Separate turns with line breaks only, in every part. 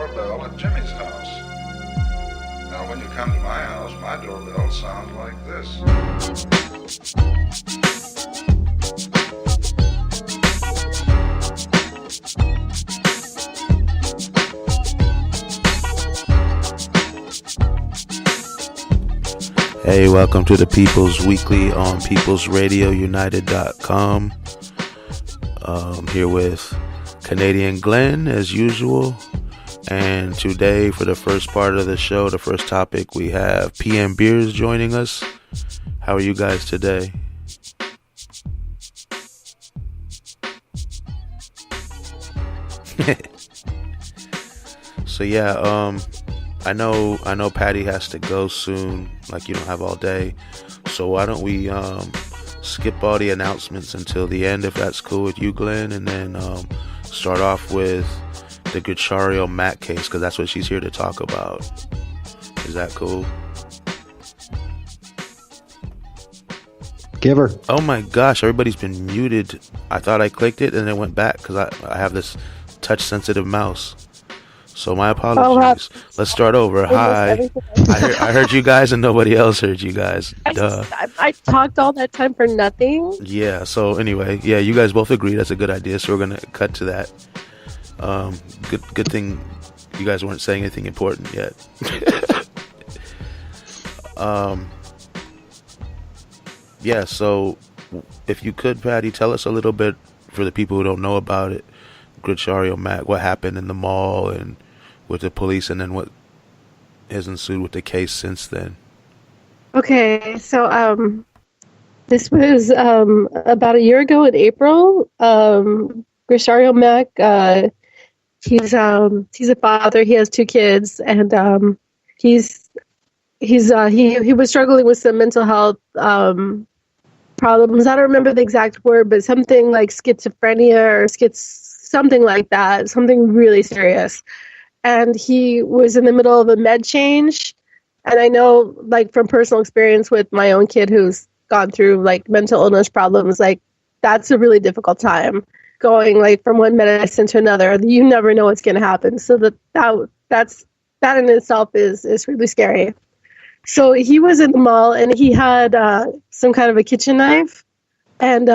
doorbell at Jimmy's house. Now, when you come to my house, my doorbell sounds like this.
Hey, welcome to the People's Weekly on peoplesradiounited.com. Here with Canadian Glenn, as usual. And today, for the first part of the show, the first topic, we have PM Beers joining us. How are you guys today? So yeah, I know Patty has to go soon, like you don't have all day. So why don't we skip all the announcements until the end, if that's cool with you, Glenn, and then start off with the Gucciario Mac case, because that's what she's here to talk about. Is that cool?
Give her.
Oh my gosh, everybody's been muted. I thought I clicked it and it went back because I have this touch sensitive mouse. So my apologies. Let's start over. Hi. I heard you guys and nobody else heard you guys. Duh.
I talked all that time for nothing.
Yeah, so anyway, yeah, you guys both agree that's a good idea, so we're going to cut to that. Good thing you guys weren't saying anything important yet. Yeah, so if you could, Patty, tell us a little bit, for the people who don't know about it, Gucciario Mac, what happened in the mall and with the police, and then what has ensued with the case since then.
Okay, so this was about a year ago in April. Gucciario Mac, he's a father. He has 2 kids, and he was struggling with some mental health problems. I don't remember the exact word, but something like schizophrenia or something like that, something really serious. And he was in the middle of a med change. And I know, like, from personal experience with my own kid who's gone through, like, mental illness problems, like, that's a really difficult time, going, like, from one medicine to another. You never know what's going to happen. So that in itself is really scary. So he was in the mall, and he had some kind of a kitchen knife. And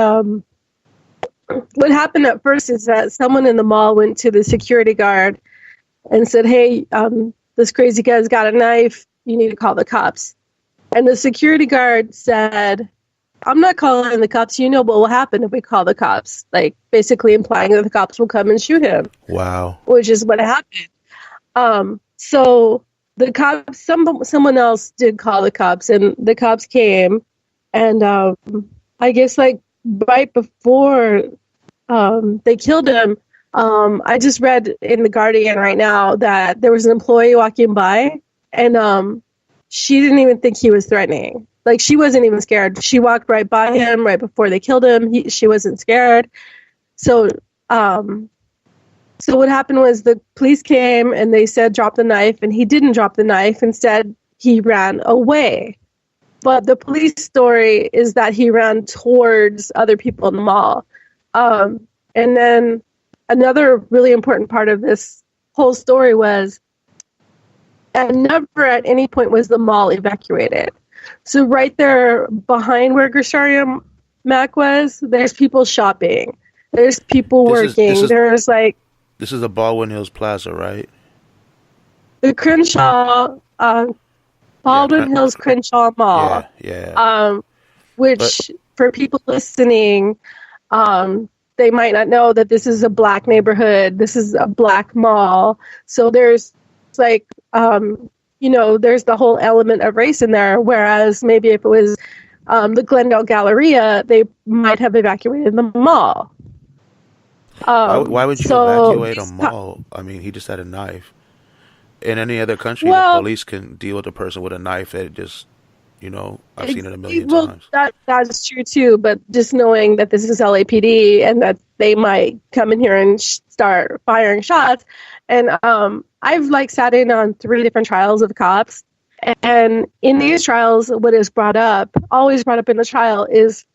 what happened at first is that someone in the mall went to the security guard and said, hey, this crazy guy's got a knife. You need to call the cops. And the security guard said, I'm not calling the cops. You know what will happen if we call the cops. Like, basically implying that the cops will come and shoot him. Wow. Which is what happened. So the cops, someone else did call the cops, and the cops came. And I guess, like, right before they killed him, I just read in The Guardian right now that there was an employee walking by, and she didn't even think he was threatening. Like, she wasn't even scared. She walked right by him right before they killed him. She wasn't scared. So what happened was the police came and they said, drop the knife, and he didn't drop the knife. Instead, he ran away. But the police story is that he ran towards other people in the mall. And then another really important part of this whole story was, and never at any point was the mall evacuated. So right there behind where Gucciario Mac was, there's people shopping. There's people working.
This is the Baldwin Hills Plaza, right?
The Crenshaw, Baldwin Hills Crenshaw Mall.
Yeah.
For people listening, they might not know that this is a black neighborhood. This is a black mall. So there's there's the whole element of race in there. Whereas maybe if it was the Glendale Galleria, they might have evacuated the mall.
Why would you evacuate a mall? I mean, he just had a knife. In any other country, the police can deal with a person with a knife. It just, I've seen it a million times.
That's true too. But just knowing that this is LAPD and that they might come in here and start firing shots. And I've sat in on 3 different trials of cops. And in these trials, what is always brought up in the trial is,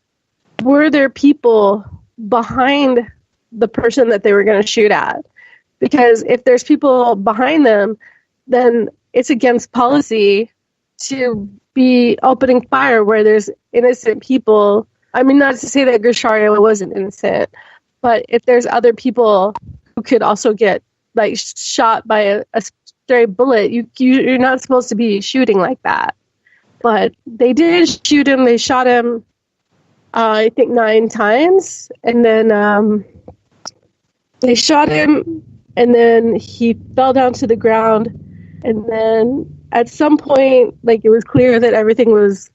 were there people behind the person that they were going to shoot at? because if there's people behind them, then it's against policy to be opening fire where there's innocent people. I mean, not to say that Grishario wasn't innocent, but if there's other people who could also get like shot by a stray bullet, you're not supposed to be shooting like that. But they did shoot him. They shot him, I think 9 times, and then they shot him, and then he fell down to the ground, and then at some point, like, it was clear that everything was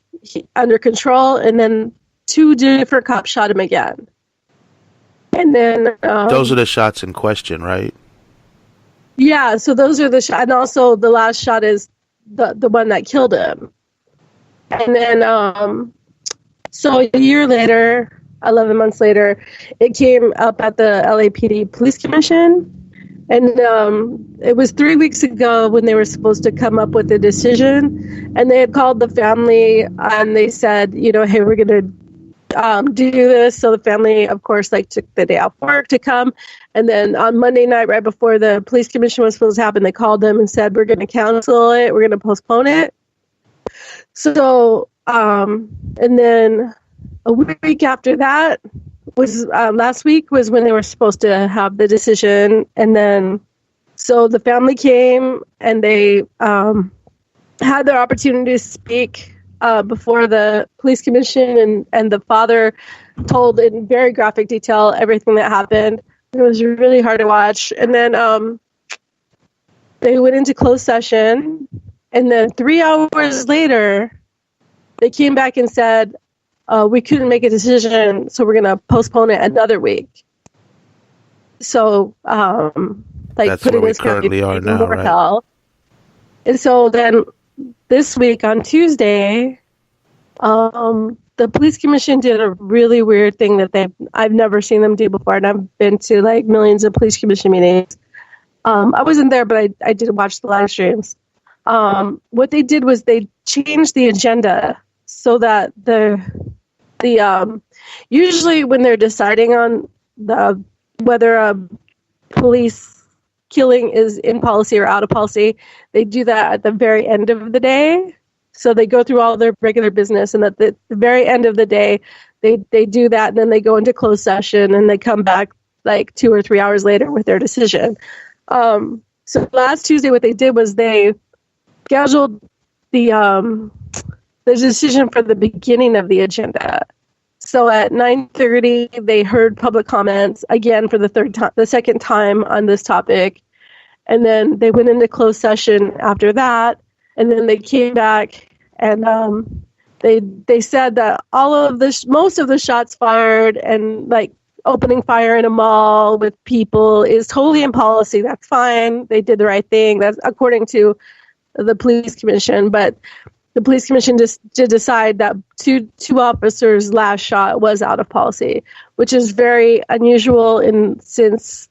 under control, and then 2 different cops shot him again. And then
those are the shots in question, right?
Yeah, so those are the shots, and also the last shot is the one that killed him. And then, so a year later, 11 months later, it came up at the LAPD Police Commission. And it was 3 weeks ago when they were supposed to come up with a decision. And they had called the family and they said, you know, hey, we're going to do this. So the family, of course, like took the day off work to come. And then on Monday night, right before the police commission was supposed to happen, they called them and said, we're going to cancel it. We're going to postpone it. So, and then a week after that was last week was when they were supposed to have the decision. And then, so the family came and they had their opportunity to speak before the police commission, and the father told in very graphic detail everything that happened. It was really hard to watch. And then they went into closed session, and then 3 hours later, they came back and said, we couldn't make a decision, so we're going to postpone it another week. So, like,
that's
putting
where we
this currently
are now,
more
right?
hell. And so then this week on Tuesday, the police commission did a really weird thing that I've never seen them do before, and I've been to like millions of police commission meetings. I wasn't there, but I did watch the live streams. What they did was they changed the agenda so that the usually when they're deciding on whether a police killing is in policy or out of policy, they do that at the very end of the day. So they go through all their regular business, and at the very end of the day, they do that, and then they go into closed session, and they come back like 2 or 3 hours later with their decision. So last Tuesday, what they did was they scheduled the decision for the beginning of the agenda. So at 9:30, they heard public comments again for the second time on this topic, and then they went into closed session after that. And then they came back, and they said that most of the shots fired and like opening fire in a mall with people is totally in policy. That's fine. They did the right thing. That's according to the police commission. But the police commission just did decide that two officers' last shot was out of policy, which is very unusual. Since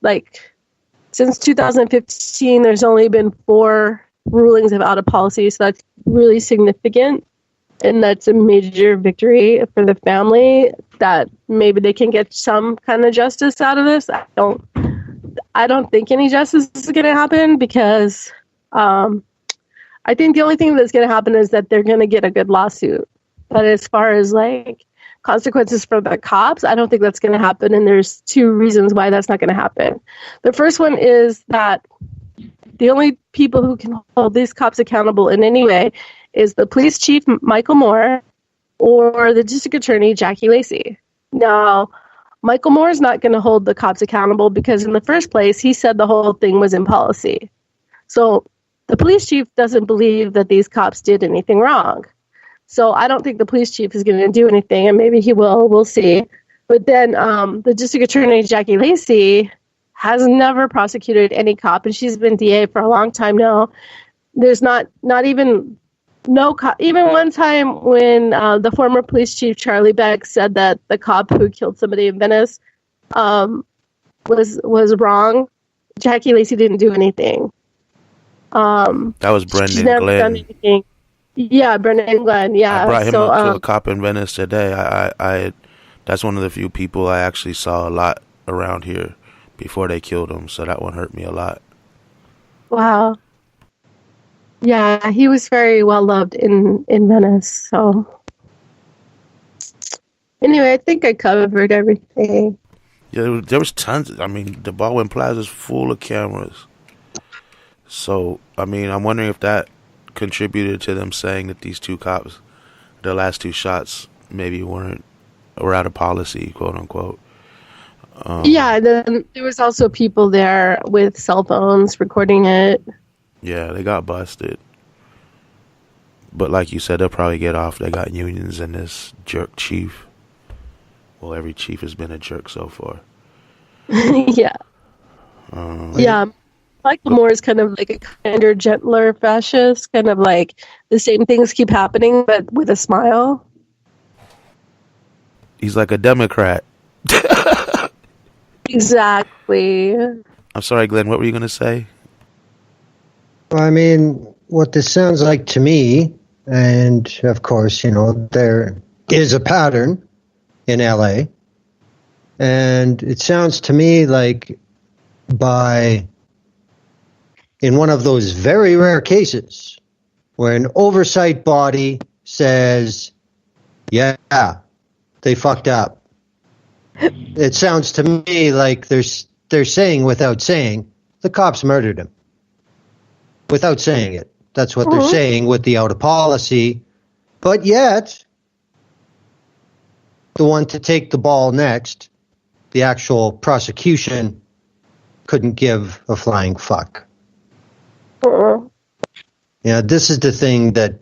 2015, there's only been 4 rulings of out of policy, so that's really significant, and that's a major victory for the family that maybe they can get some kind of justice out of this. I don't think any justice is going to happen, because I think the only thing that's going to happen is that they're going to get a good lawsuit. But as far as like consequences for the cops, I don't think that's going to happen, and there's 2 reasons why that's not going to happen. The first one is that the only people who can hold these cops accountable in any way is the police chief, Michael Moore, or the district attorney, Jackie Lacey. Now, Michael Moore is not going to hold the cops accountable because in the first place, he said the whole thing was in policy. So the police chief doesn't believe that these cops did anything wrong. So I don't think the police chief is going to do anything, and maybe he will. We'll see. But then the district attorney, Jackie Lacey, has never prosecuted any cop, and she's been DA for a long time now. There's not even no cop. Even one time when the former police chief, Charlie Beck, said that the cop who killed somebody in Venice was wrong, Jackie Lacey didn't do anything.
That was Brendan
she's never
Glenn.
done anything. Yeah, Brendan Glenn, yeah.
I brought him
so,
up to a cop in Venice today. I that's one of the few people I actually saw a lot around here before they killed him. So that one hurt me a lot.
Wow. Yeah, he was very well loved in Venice. So anyway, I think I covered everything.
Yeah, there was tons. I mean, the Baldwin Plaza is full of cameras. So, I mean, I'm wondering if that contributed to them saying that these two cops, the last two shots, maybe were out of policy, quote unquote.
Yeah, then there was also people there with cell phones recording it.
Yeah, they got busted. But like you said, they'll probably get off. They got unions and this jerk chief. Well, every chief has been a jerk so far.
Yeah. Yeah. Michael Moore is kind of like a kinder, gentler fascist. Kind of like the same things keep happening, but with a smile.
He's like a Democrat.
Exactly.
I'm sorry, Glenn. What were you going to say?
Well, I mean, what this sounds like to me, and of course, you know, there is a pattern in LA, and it sounds to me like in one of those very rare cases where an oversight body says, yeah, they fucked up. It sounds to me like they're saying without saying, the cops murdered him. Without saying it. That's what they're saying with the out of policy. But yet, the one to take the ball next, the actual prosecution, couldn't give a flying fuck. Yeah, this is the thing that,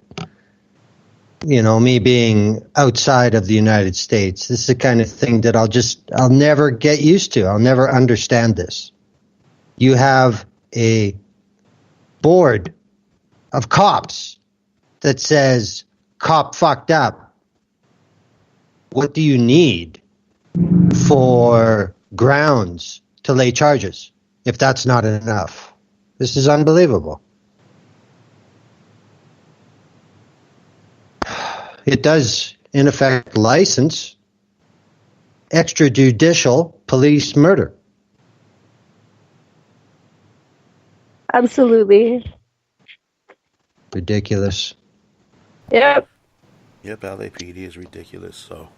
you know, me being outside of the United States, this is the kind of thing that I'll never get used to. I'll never understand this. You have a board of cops that says, cop fucked up. What do you need for grounds to lay charges if that's not enough? This is unbelievable. It does, in effect, license extrajudicial police murder.
Absolutely.
Ridiculous.
Yep.
Yep, LAPD is ridiculous. So,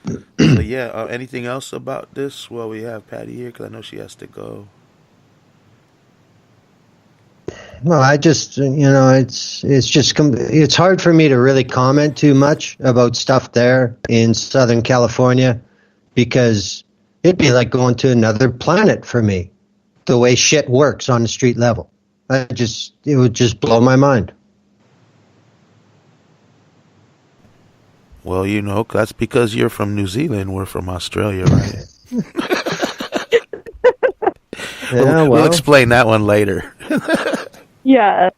so yeah. Anything else about this? Well, we have Patty here because I know she has to go.
Well, I just, you know, it's hard for me to really comment too much about stuff there in Southern California because it'd be like going to another planet for me, the way shit works on the street level. It would just blow my mind.
Well, you know, that's because you're from New Zealand. We're from Australia, right?
Yeah,
we'll explain that one later.
Yeah.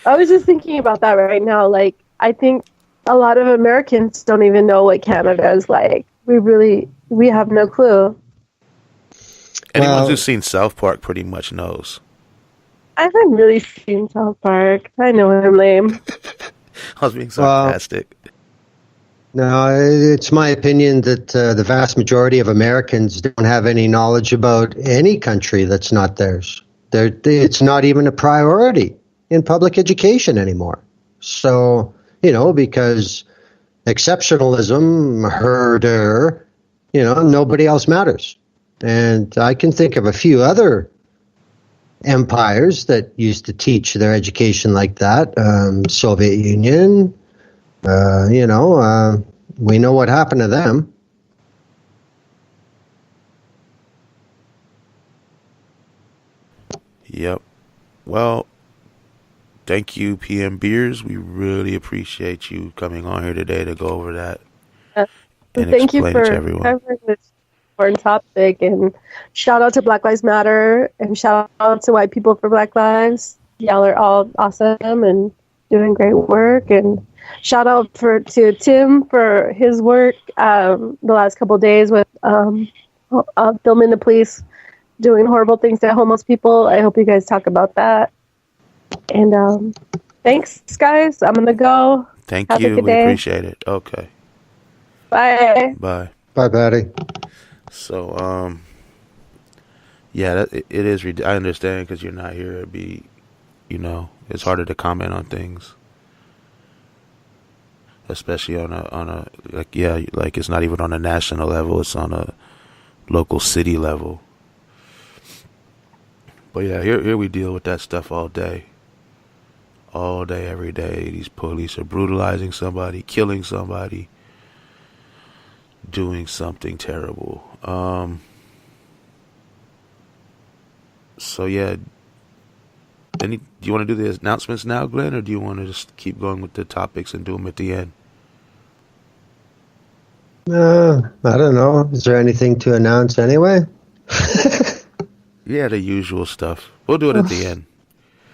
I was just thinking about that right now. Like, I think a lot of Americans don't even know what Canada is like. We have no clue.
Anyone who's seen South Park pretty much knows.
I haven't really seen South Park. I know I'm lame.
I was being sarcastic.
No, it's my opinion that the vast majority of Americans don't have any knowledge about any country that's not theirs. It's not even a priority in public education anymore. So, you know, because exceptionalism, herder, you know, nobody else matters. And I can think of a few other empires that used to teach their education like that. Soviet Union, you know, we know what happened to them.
Yep. Well, thank you, PM Beers. We really appreciate you coming on here today to go over that and
thank you
explain
for
it to everyone.
covering this important topic. And shout out to Black Lives Matter and shout out to White People for Black Lives. Y'all are all awesome and doing great work. And shout out to Tim for his work the last couple of days with filming the police doing horrible things to homeless people. I hope you guys talk about that. And thanks, guys. I'm going to go.
Thank you. We appreciate it. Okay.
Bye.
Bye.
Bye, Patty.
So, Yeah, it is. I understand because you're not here. It'd be, it's harder to comment on things, especially on a like like it's not even on a national level. It's on a local city level. But yeah, here we deal with that stuff all day, every day. These police are brutalizing somebody, killing somebody, doing something terrible. So yeah, do you want to do the announcements now, Glenn, or do you want to just keep going with the topics and do them at the end?
I don't know. Is there anything to announce anyway?
Yeah, the usual stuff. We'll do it at the end.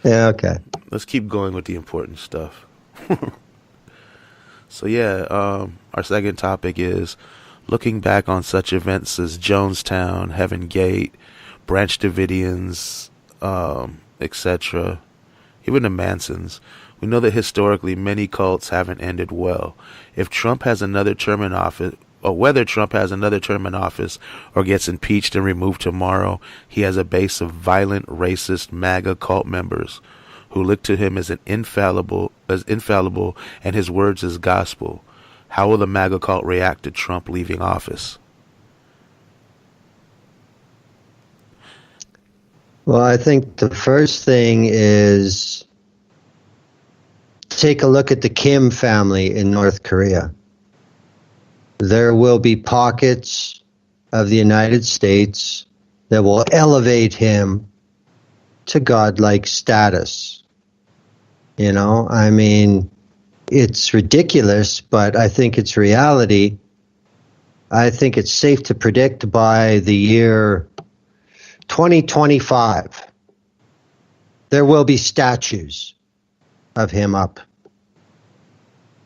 Yeah, okay.
Let's keep going with the important stuff. So yeah, our second topic is looking back on such events as Jonestown, Heaven Gate, Branch Davidians, etc., even the Mansons. We know that historically many cults haven't ended well. If Trump has another term in office, or whether Trump has another term in office or gets impeached and removed tomorrow, he has a base of violent, racist MAGA cult members who look to him as infallible, and his words as gospel. How will the MAGA cult react to Trump leaving office?
Well, I think the first thing is take a look at the Kim family in North Korea. There will be pockets of the United States that will elevate him to godlike status. I mean, it's ridiculous, but I think it's reality. I think it's safe to predict by the year 2025, there will be statues of him up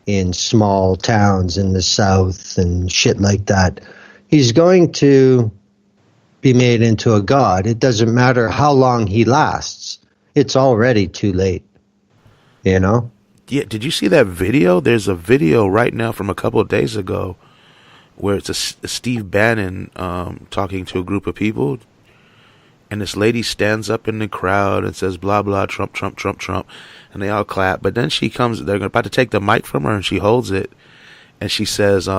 in small towns in the South and shit like that. He's going to be made into a god. It doesn't matter how long he lasts. It's already too late, Yeah,
did you see that video? There's a video right now from a couple of days ago where it's a Steve Bannon talking to a group of people. And this lady stands up in the crowd and says, blah, blah, Trump, Trump, Trump, Trump. And they all clap. But then she comes, they're about to take the mic from her, and she holds it. And she says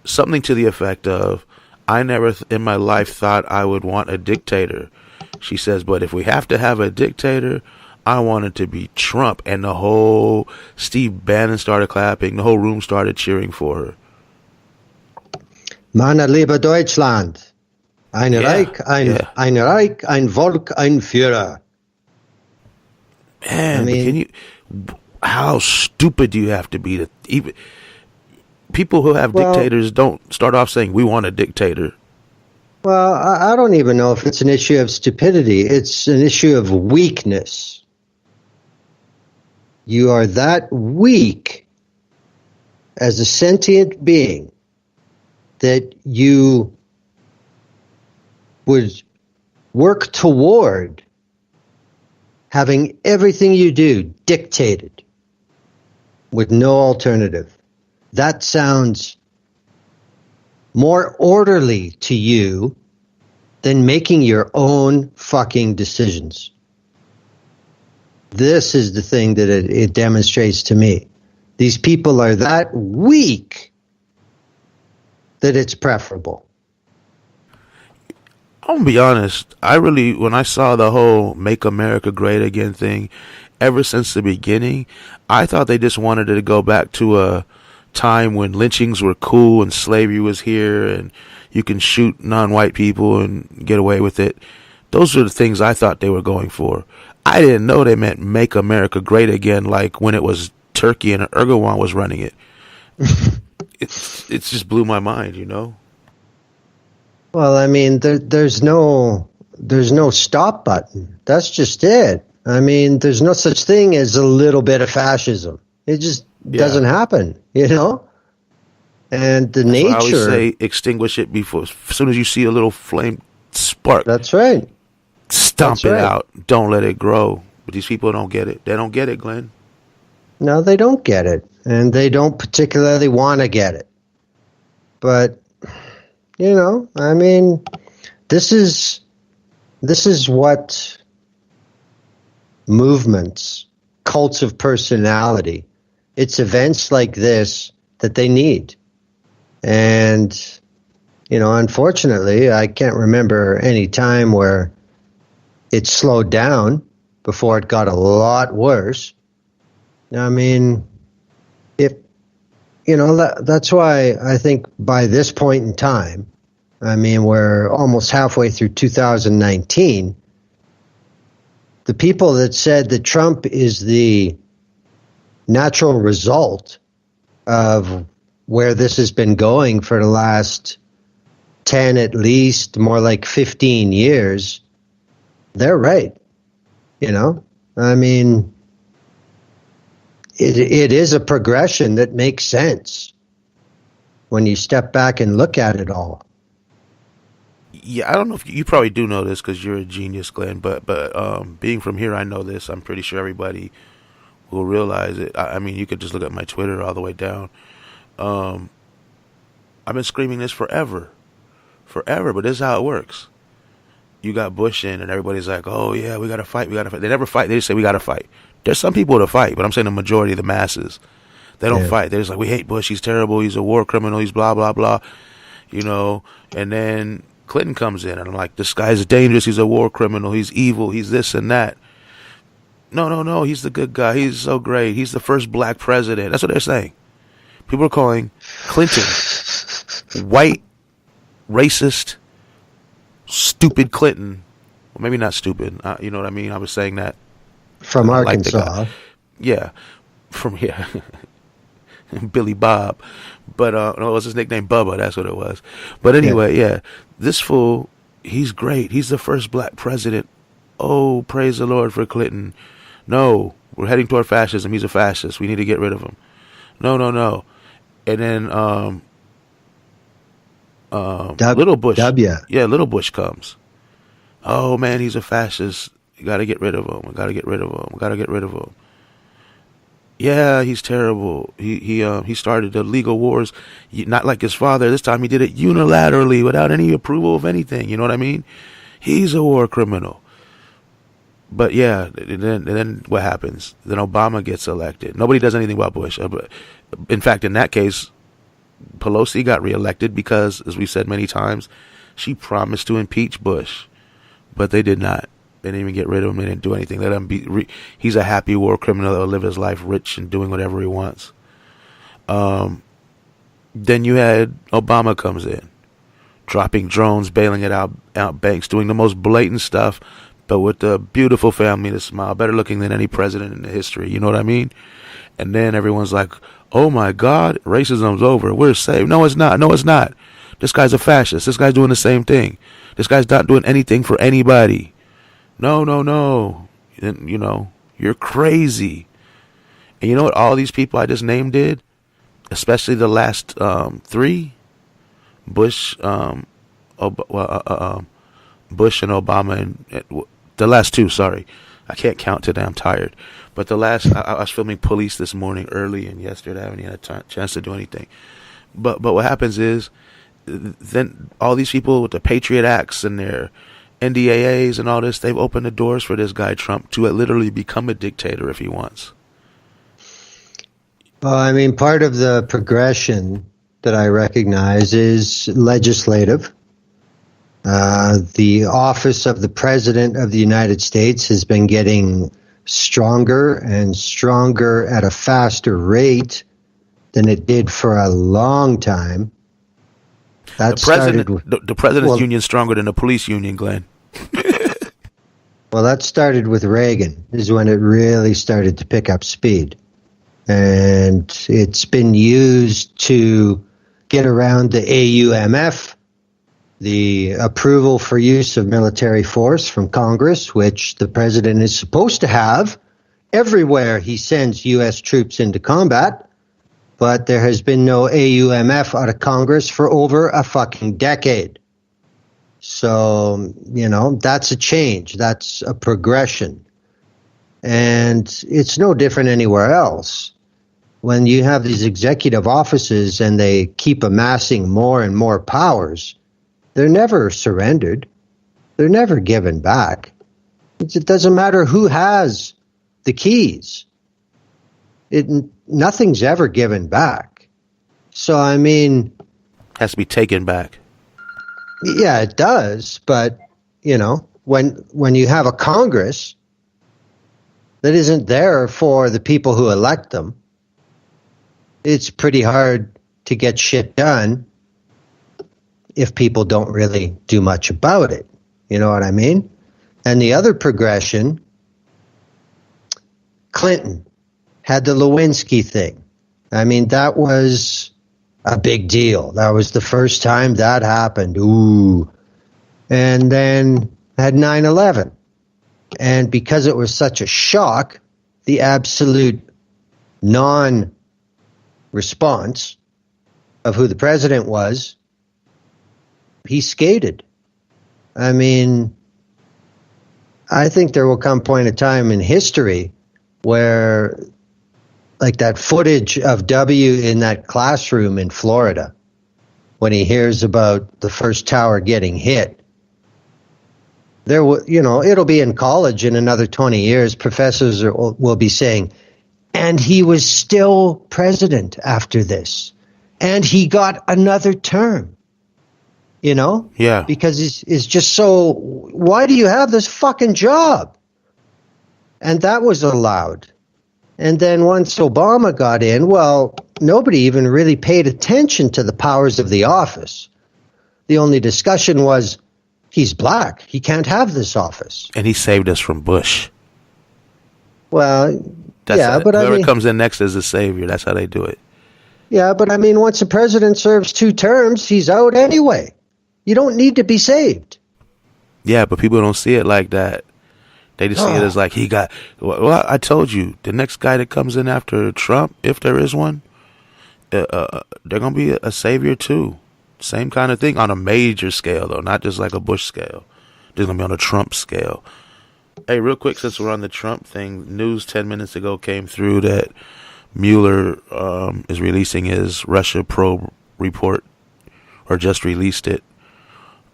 something to the effect of, I never in my life thought I would want a dictator. She says, but if we have to have a dictator, I want it to be Trump. And the whole Steve Bannon started clapping. The whole room started cheering for her.
Meine liebe Deutschland. Ein Reich, ein Reich, ein Volk, ein Führer.
Man, how stupid do you have to be to even people who have dictators don't start off saying we want a dictator?
Well, I don't even know if it's an issue of stupidity. It's an issue of weakness. You are that weak as a sentient being that you would work toward having everything you do dictated with no alternative. That sounds more orderly to you than making your own fucking decisions. This is the thing that it demonstrates to me. These people are that weak that it's preferable.
I'm gonna be honest, when I saw the whole Make America Great Again thing, ever since the beginning, I thought they just wanted it to go back to a time when lynchings were cool and slavery was here and you can shoot non-white people and get away with it. Those are the things I thought they were going for. I didn't know they meant Make America Great Again, like when it was Turkey and Erdogan was running it. It just blew my mind,
Well, I mean, there's no stop button. That's just it. I mean, there's no such thing as a little bit of fascism. It just doesn't happen, And the nature. I
always say extinguish it before. As soon as you see a little flame spark.
That's right.
Stomp it out. Don't let it grow. But these people don't get it. They don't get it, Glenn.
No, they don't get it, and they don't particularly want to get it. But I mean, this is This is what movements, cults of personality, it's events like this that they need. And, unfortunately, I can't remember any time where it slowed down before it got a lot worse. I mean, that's why I think by this point in time, we're almost halfway through 2019. The people that said that Trump is the natural result of where this has been going for the last 10, at least, more like 15 years, they're right. It is a progression that makes sense when you step back and look at it all.
Yeah, I don't know if you probably do know this because you're a genius, Glenn. But being from here, I know this. I'm pretty sure everybody will realize it. You could just look at my Twitter all the way down. I've been screaming this forever. But this is how it works. You got Bush in, and everybody's like, "Oh yeah, we gotta fight. They never fight. They just say we gotta fight. There's some people to fight, but I'm saying the majority of the masses, they don't fight. They're just like, we hate Bush. He's terrible. He's a war criminal. He's blah blah blah. And then Clinton comes in, and I'm like, this guy's dangerous. He's a war criminal. He's evil. He's this and that. No. He's the good guy. He's so great. He's the first black president. That's what they're saying. People are calling Clinton white, racist, stupid Clinton. Well, maybe not stupid. You know what I mean? I was saying that.
From Arkansas.
Yeah. Billy Bob. But no, it was his nickname Bubba. That's what it was. But anyway, yeah. This fool, he's great. He's the first black president. Oh, praise the Lord for Clinton. No, we're heading toward fascism. He's a fascist. We need to get rid of him. No. And then Little Bush. Yeah, Little Bush comes. Oh man, he's a fascist. You got to get rid of him. We got to get rid of him. Yeah, he's terrible. He started the legal wars, not like his father. This time he did it unilaterally without any approval of anything. You know what I mean? He's a war criminal. But yeah, and then what happens? Then Obama gets elected. Nobody does anything about Bush. In fact, in that case, Pelosi got reelected because, as we've said many times, she promised to impeach Bush, but they did not. They didn't even get rid of him. They didn't do anything. Let him be. He's a happy war criminal that will live his life rich and doing whatever he wants. Then you had Obama comes in, dropping drones, bailing it out banks, doing the most blatant stuff, but with the beautiful family and a smile, better looking than any president in the history. You know what I mean? And then everyone's like, "Oh my God, racism's over. We're safe." No, it's not. This guy's a fascist. This guy's doing the same thing. This guy's not doing anything for anybody. No. And, you're crazy. And you know what all these people I just named did? Especially the last three, Bush, Bush and Obama, and the last two. Sorry, I can't count today. I'm tired. But the last, I was filming Police this morning early, and yesterday I haven't had a chance to do anything. But what happens is, then all these people with the Patriot Acts and their NDAAs and all this, they've opened the doors for this guy Trump to literally become a dictator if he wants.
Well, part of the progression that I recognize is legislative. The office of the President of the United States has been getting stronger and stronger at a faster rate than it did for a long time.
The president's union is stronger than the police union, Glenn.
Well, that started with Reagan, is when it really started to pick up speed. And it's been used to get around the AUMF, the approval for use of military force from Congress, which the president is supposed to have everywhere he sends U.S. troops into combat. But there has been no AUMF out of Congress for over a fucking decade. So, that's a change. That's a progression. And it's no different anywhere else. When you have these executive offices and they keep amassing more and more powers, they're never surrendered. They're never given back. It doesn't matter who has the keys. Nothing's ever given back. So, I mean...
Has to be taken back.
Yeah, it does. But, you know, when you have a Congress that isn't there for the people who elect them, it's pretty hard to get shit done if people don't really do much about it. You know what I mean? And the other progression, Clinton had the Lewinsky thing. I mean, that was a big deal. That was the first time that happened. Ooh. And then had 9/11. And because it was such a shock, the absolute non-response of who the president was, he skated. I mean, I think there will come a point in time in history where, like that footage of W in that classroom in Florida, when he hears about the first tower getting hit, there will, you know, it'll be in college in another 20 years. Professors will be saying, and he was still president after this, and he got another term. You know?
Yeah.
Because it's just so, why do you have this fucking job? And that was allowed. And then once Obama got in, well, nobody even really paid attention to the powers of the office. The only discussion was, he's black. He can't have this office.
And he saved us from Bush.
Well,
That's
yeah, but
whoever
I mean,
comes in next is the savior. That's how they do it.
Yeah, but I mean, once a president serves 2 terms, he's out anyway. You don't need to be saved.
Yeah, but people don't see it like that. They just see it as like he got... Well, I told you, the next guy that comes in after Trump, if there is one, they're going to be a savior too. Same kind of thing on a major scale, though, not just like a Bush scale. They're going to be on a Trump scale. Hey, real quick, since we're on the Trump thing, news 10 minutes ago came through that Mueller is releasing his Russia probe report, or just released it.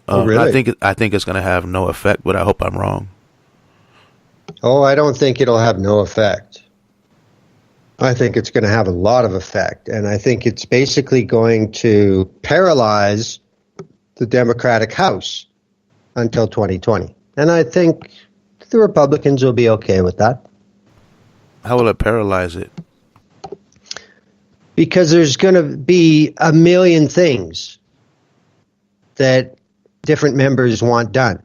Really?
I think it's going to have no effect, but I hope I'm wrong.
Oh, I don't think it'll have no effect. I think it's going to have a lot of effect. And I think it's basically going to paralyze the Democratic House until 2020. And I think the Republicans will be okay with that.
How will it paralyze it?
Because there's going to be a million things that different members want done.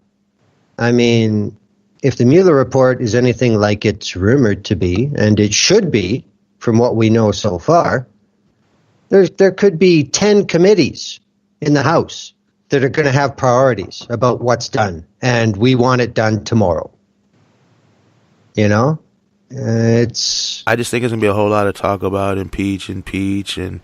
I mean, if the Mueller report is anything like it's rumored to be, and it should be from what we know so far, there could be 10 committees in the House that are going to have priorities about what's done, and we want it done tomorrow. You know? I just
think it's going to be a whole lot of talk about impeach, and,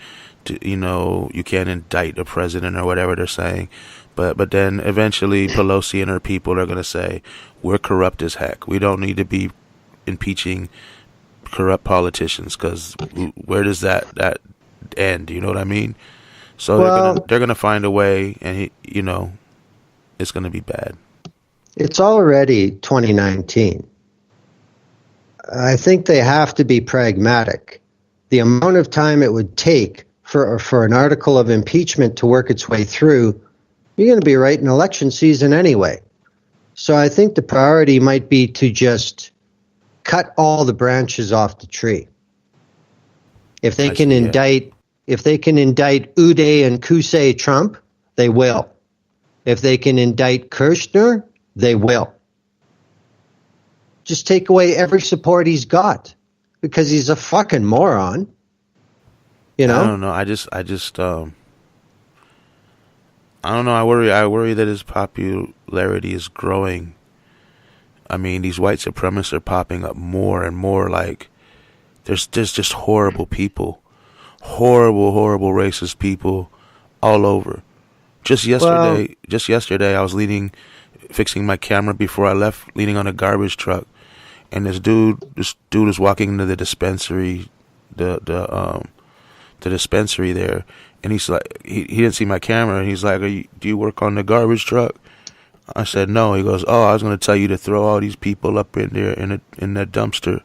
you know, you can't indict a president or whatever they're saying. But then eventually Pelosi and her people are going to say, we're corrupt as heck. We don't need to be impeaching corrupt politicians, because where does that end? You know what I mean? So they're going to find a way, and, you know, it's going to be bad.
It's already 2019. I think they have to be pragmatic. The amount of time it would take for an article of impeachment to work its way through, you're going to be right in election season anyway. So I think the priority might be to just cut all the branches off the tree. If they can indict Uday and Kusei Trump, they will. If they can indict Kirshner, they will. Just take away every support he's got, because he's a fucking moron. You know?
I don't know. I don't know. I worry that his popularity is growing. I mean, these white supremacists are popping up more and more. Like, there's just horrible people, horrible racist people all over. Just yesterday, I was fixing my camera before I left, leaning on a garbage truck, and this dude was walking into the dispensary, the dispensary there, and he's like, he didn't see my camera, and he's like, do you work on the garbage truck? I said, no. He goes, oh, I was going to tell you to throw all these people up in there in that dumpster.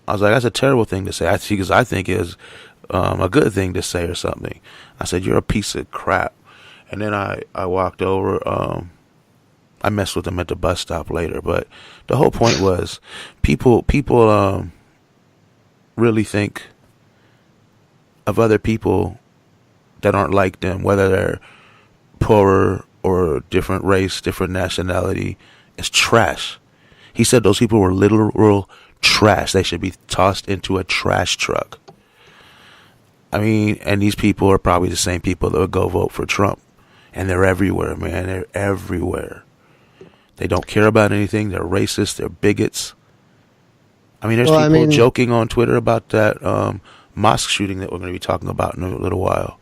I was like, that's a terrible thing to say. Because I think it's a good thing to say or something. I said, you're a piece of crap. And then I walked over. I messed with him at the bus stop later. But the whole point was people really think of other people that aren't like them, whether they're poorer or different race, different nationality. It's trash. He said those people were literal trash. They should be tossed into a trash truck. I mean, and these people are probably the same people that would go vote for Trump. And they're everywhere, man. They're everywhere. They don't care about anything. They're racist. They're bigots. I mean, there's people joking on Twitter about that mosque shooting that we're going to be talking about in a little while.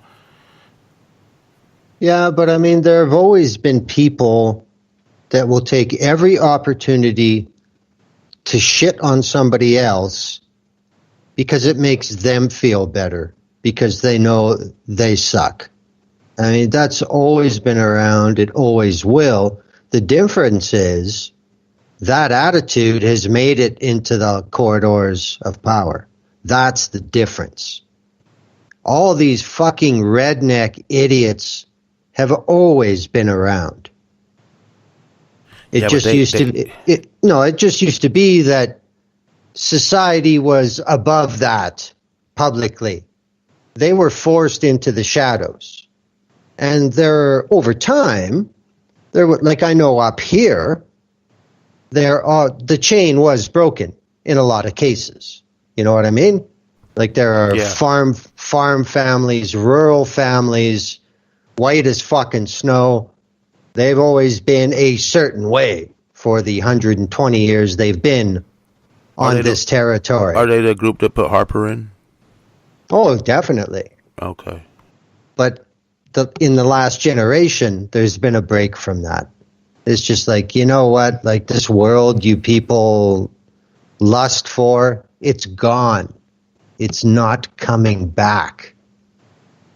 Yeah, but I mean, there have always been people that will take every opportunity to shit on somebody else because it makes them feel better, because they know they suck. I mean, that's always been around. It always will. The difference is that attitude has made it into the corridors of power. That's the difference. All these fucking redneck idiots have always been around. It just used to be that society was above that publicly. They were forced into the shadows. And over time, like I know up here, the chain was broken in a lot of cases. You know what I mean? Like there are farm families, rural families, white as fucking snow. They've always been a certain way for the 120 years they've been on this territory.
Are they the group that put Harper in?
Oh, definitely.
Okay.
But in the last generation, there's been a break from that. It's just like, you know what? Like this world you people lust for, it's gone. It's not coming back.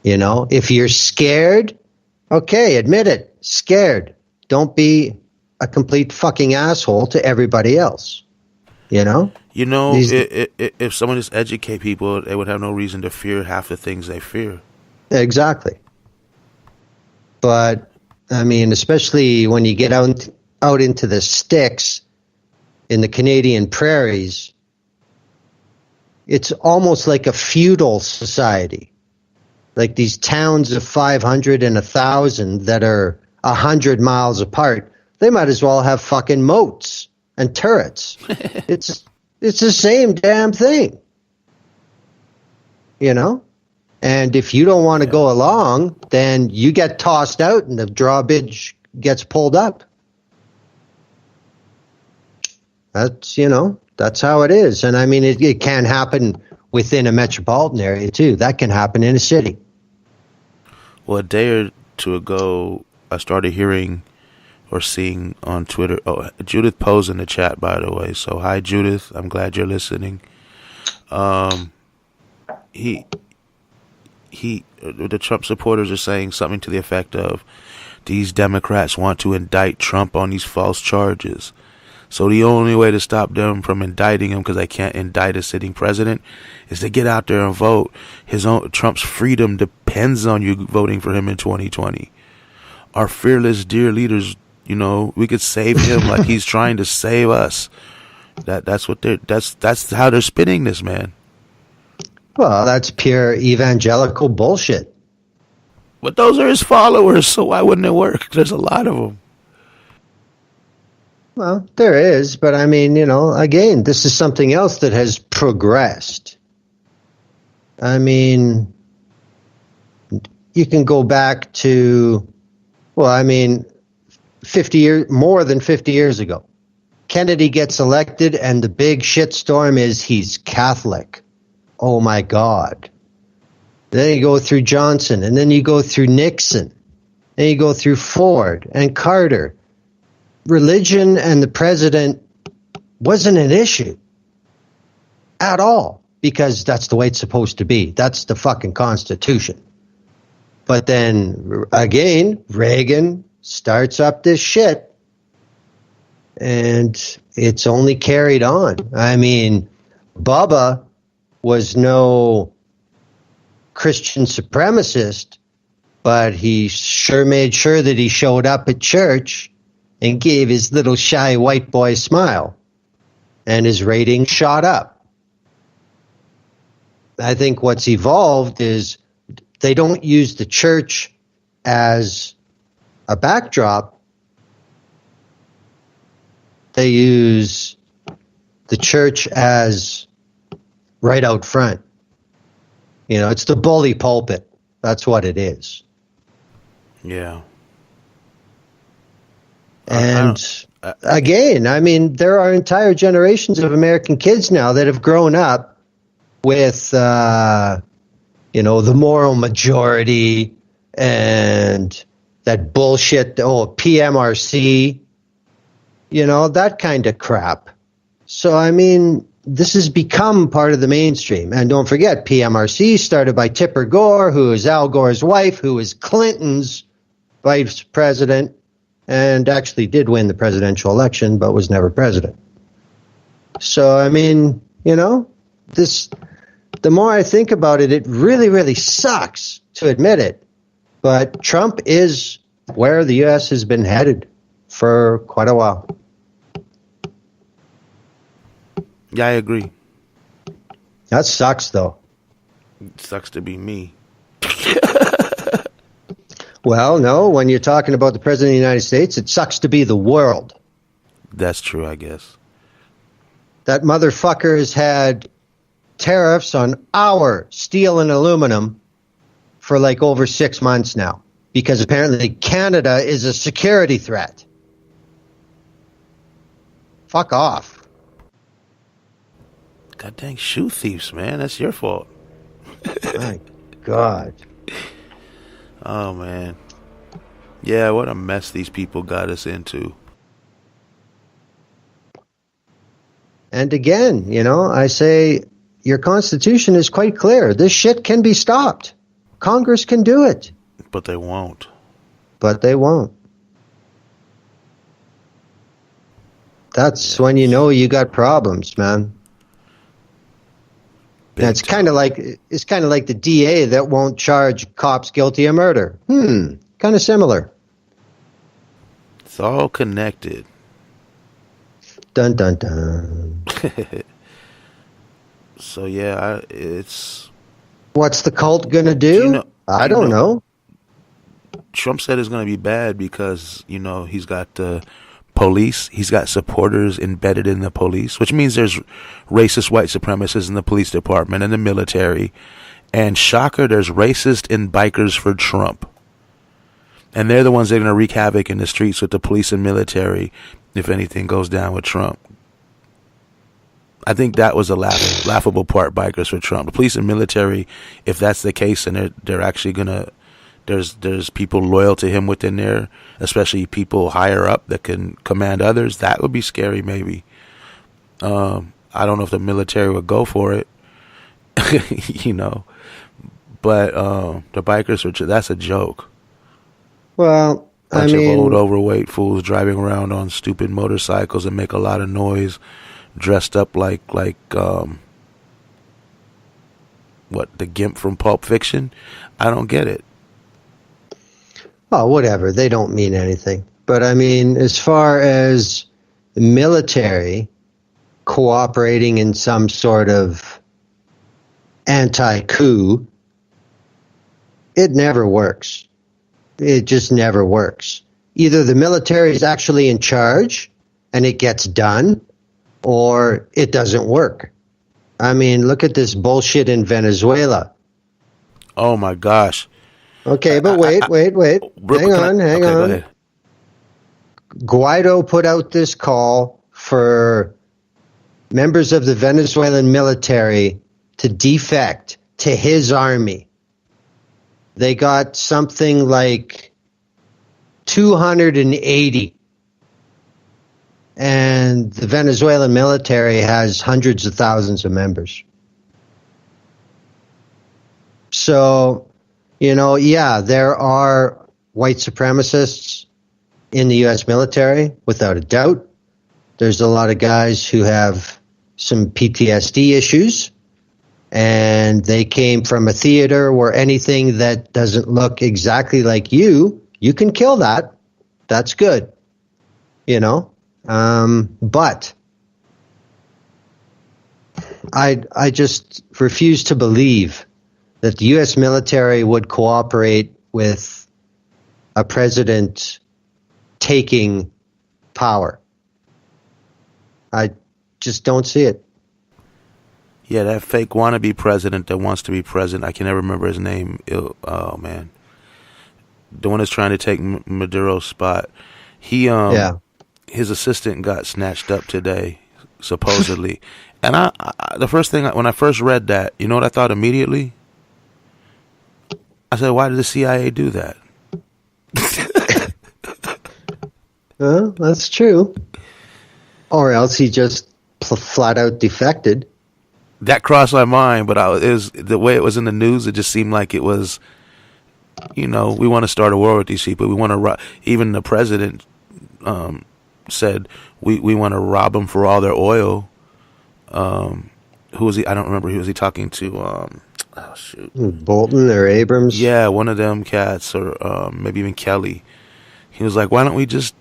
You know, if you're scared, okay, admit it. Scared. Don't be a complete fucking asshole to everybody else. You know?
You know, if someone just educate people, they would have no reason to fear half the things they fear.
Exactly. But, I mean, especially when you get out into the sticks in the Canadian prairies, it's almost like a feudal society. Like these towns of 500 and 1,000 that are 100 miles apart, they might as well have fucking moats and turrets. It's the same damn thing. You know? And if you don't want to go along, then you get tossed out and the drawbridge gets pulled up. That's how it is. And I mean, it can happen within a metropolitan area too. That can happen in a city.
Well, a day or two ago, I started hearing or seeing on Twitter. Oh, Judith posed in the chat, by the way. So, hi, Judith. I'm glad you're listening. The Trump supporters are saying something to the effect of, these Democrats want to indict Trump on these false charges. So the only way to stop them from indicting him, because they can't indict a sitting president, is to get out there and vote. Trump's freedom depends on you voting for him in 2020. Our fearless, dear leaders, we could save him like he's trying to save us. That's how they're spinning this, man.
Well, that's pure evangelical bullshit.
But those are his followers, so why wouldn't it work? There's a lot of them.
Well, there is, but I mean, again, this is something else that has progressed. I mean, you can go back to, 50 years, more than 50 years ago. Kennedy gets elected and the big shitstorm is he's Catholic. Oh my God. Then you go through Johnson, and then you go through Nixon, then you go through Ford and Carter. Religion and the president wasn't an issue at all, because that's the way it's supposed to be. That's the fucking Constitution. But then again, Reagan, starts up this shit, and it's only carried on. I mean, Bubba was no Christian supremacist, but he sure made sure that he showed up at church and gave his little shy white boy smile, and his ratings shot up. I think what's evolved is they don't use the church as a backdrop. They use the church as right out front. You know, it's the bully pulpit. That's what it is.
Yeah.
And again, I mean, there are entire generations of American kids now that have grown up with, you know, the moral majority and that bullshit, PMRC, you know, that kind of crap. So, I mean, this has become part of the mainstream. And don't forget, PMRC started by Tipper Gore, who is Al Gore's wife, who is Clinton's vice president, and actually did win the presidential election, but was never president. So, I mean, you know, the more I think about it, it really, really sucks to admit it. But Trump is where the U.S. has been headed for quite a while.
Yeah, I agree.
That sucks, though.
It sucks to be me.
Well, no, when you're talking about the President of the United States, it sucks to be the world.
That's true, I guess.
That motherfucker has had tariffs on our steel and aluminum for like over 6 months now, because apparently Canada is a security threat. Fuck off.
God dang shoe thieves, man. That's your fault.
My God.
Oh, man. Yeah, what a mess these people got us into.
And again, you know, I say your Constitution is quite clear. This shit can be stopped. Congress can do it.
But they won't.
But they won't. That's when you know you got problems, man. And it's kind of like the DA that won't charge cops guilty of murder. Kind of similar.
It's all connected.
Dun dun dun.
So yeah, it's.
What's the cult gonna do? I don't know.
Trump said it's gonna be bad because he's got the police. He's got supporters embedded in the police, which means there's racist white supremacists in the police department and the military. And shocker, there's racist and bikers for Trump. And they're the ones that are going to wreak havoc in the streets with the police and military if anything goes down with Trump. I think that was a laughable part, bikers for Trump. The police and military, if that's the case, and they're actually going to, there's people loyal to him within there, especially people higher up that can command others. That would be scary, maybe. I don't know if the military would go for it, but the bikers that's a joke.
Well,
Bunch of old overweight fools driving around on stupid motorcycles and make a lot of noise, dressed up like the Gimp from Pulp Fiction. I don't get it.
Oh, whatever. They don't mean anything. But I mean, as far as the military cooperating in some sort of anti-coup, it never works. It just never works. Either the military is actually in charge and it gets done, or it doesn't work. I mean, look at this bullshit in Venezuela.
Oh my gosh.
Okay, but wait. Hang on. Guaido put out this call for members of the Venezuelan military to defect to his army. They got something like 280. And the Venezuelan military has hundreds of thousands of members. So, there are white supremacists in the U.S. military, without a doubt. There's a lot of guys who have some PTSD issues, and they came from a theater where anything that doesn't look exactly like you can kill that. That's good, you know. But I just refuse to believe that the U.S. military would cooperate with a president taking power. I just don't see it.
Yeah, that fake wannabe president that wants to be president, I can never remember his name. Oh, man. The one that's trying to take Maduro's spot. His assistant got snatched up today, supposedly. And the first thing, when I first read that, you know what I thought immediately? I said, why did the CIA do that?
Well, that's true. Or else he just flat out defected.
That crossed my mind, but the way it was in the news, it just seemed like it was, you know, we want to start a war with these people. We want to even the president said we want to rob them for all their oil. Who was he? I don't remember. Who was he talking to? Oh shoot,
Bolton or Abrams?
Yeah, one of them cats, or maybe even Kelly. He was like, why don't we just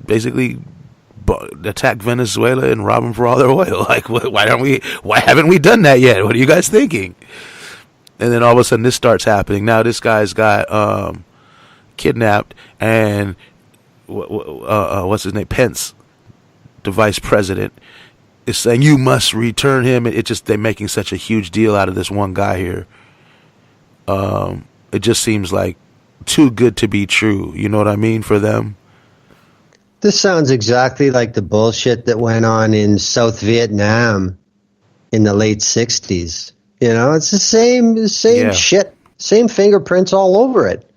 basically attack Venezuela and rob them for all their oil? Like, why haven't we done that yet? What are you guys thinking? And then all of a sudden this starts happening. Now this guy's got kidnapped, and what's his name? Pence, the vice president, is saying you must return him. They're making such a huge deal out of this one guy here. It just seems like too good to be true. You know what I mean, for them?
This sounds exactly like the bullshit that went on in South Vietnam in the late 60s. You know, it's the same shit, same fingerprints all over it.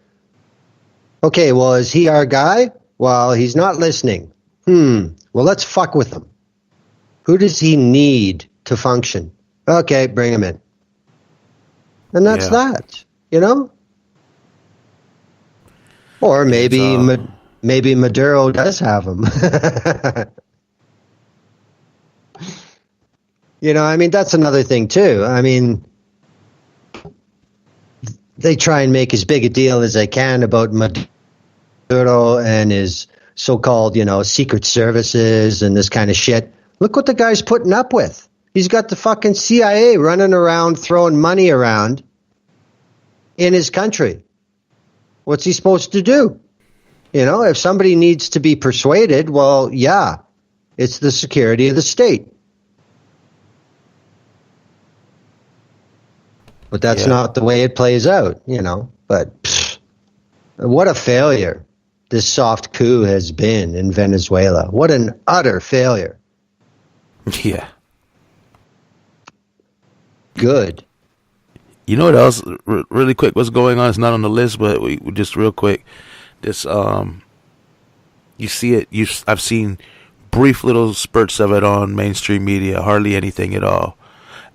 Okay, well, is he our guy? Well, he's not listening. Well, let's fuck with him. Who does he need to function? Okay, bring him in. And that's that, you know? Or maybe maybe Maduro does have him. You know, I mean, that's another thing, too. I mean, they try and make as big a deal as they can about Maduro and his so-called, you know, secret services and this kind of shit. Look what the guy's putting up with. He's got the fucking CIA running around throwing money around in his country. What's he supposed to do? You know, if somebody needs to be persuaded, well, yeah, it's the security of the state. But that's not the way it plays out, you know. But what a failure this soft coup has been in Venezuela. What an utter failure.
Yeah.
Good.
You know what else? Really quick, what's going on? It's not on the list, but we just real quick. This you see it. I've seen brief little spurts of it on mainstream media. Hardly anything at all.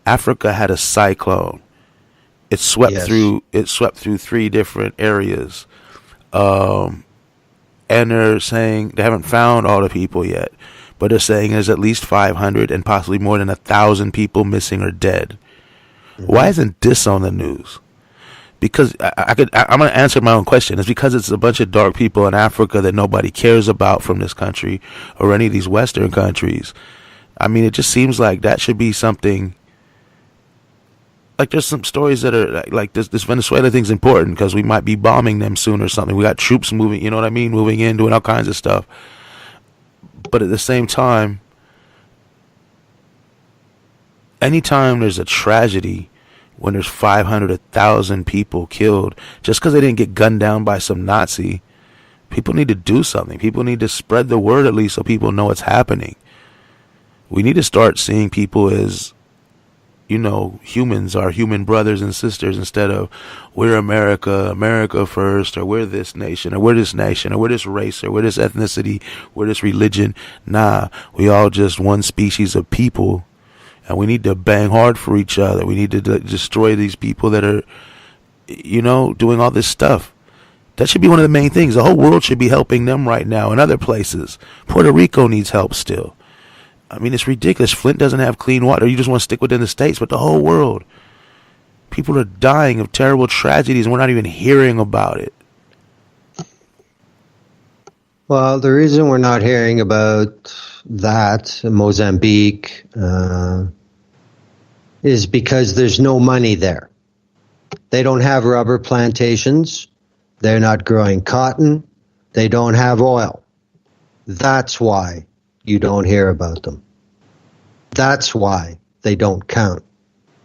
Africa had a cyclone. It swept through. It swept through 3 different areas, and they're saying they haven't found all the people yet, but they're saying there's at least 500 and possibly more than 1,000 people missing or dead. Mm-hmm. Why isn't this on the news? Because I'm going to answer my own question. It's because it's a bunch of dark people in Africa that nobody cares about from this country or any of these Western countries. I mean, it just seems like that should be something. Like, there's some stories that are like this Venezuela thing's important because we might be bombing them soon or something. We got troops moving, you know what I mean? Moving in, doing all kinds of stuff. But at the same time, anytime there's a tragedy, when there's 500, 1,000 people killed, just because they didn't get gunned down by some Nazi, people need to do something. People need to spread the word at least so people know what's happening. We need to start seeing people as, you know, humans, our human brothers and sisters, instead of we're America, America first, or we're this nation, or we're this nation, or we're this race, or we're this ethnicity, we're this religion. Nah, we all just one species of people. And we need to bang hard for each other. We need to destroy these people that are, you know, doing all this stuff. That should be one of the main things. The whole world should be helping them right now and other places. Puerto Rico needs help still. I mean, it's ridiculous. Flint doesn't have clean water. You just want to stick within the states, but the whole world. People are dying of terrible tragedies, and we're not even hearing about it.
Well, the reason we're not hearing about that in Mozambique is because there's no money there. They don't have rubber plantations. They're not growing cotton. They don't have oil. That's why you don't hear about them. That's why they don't count.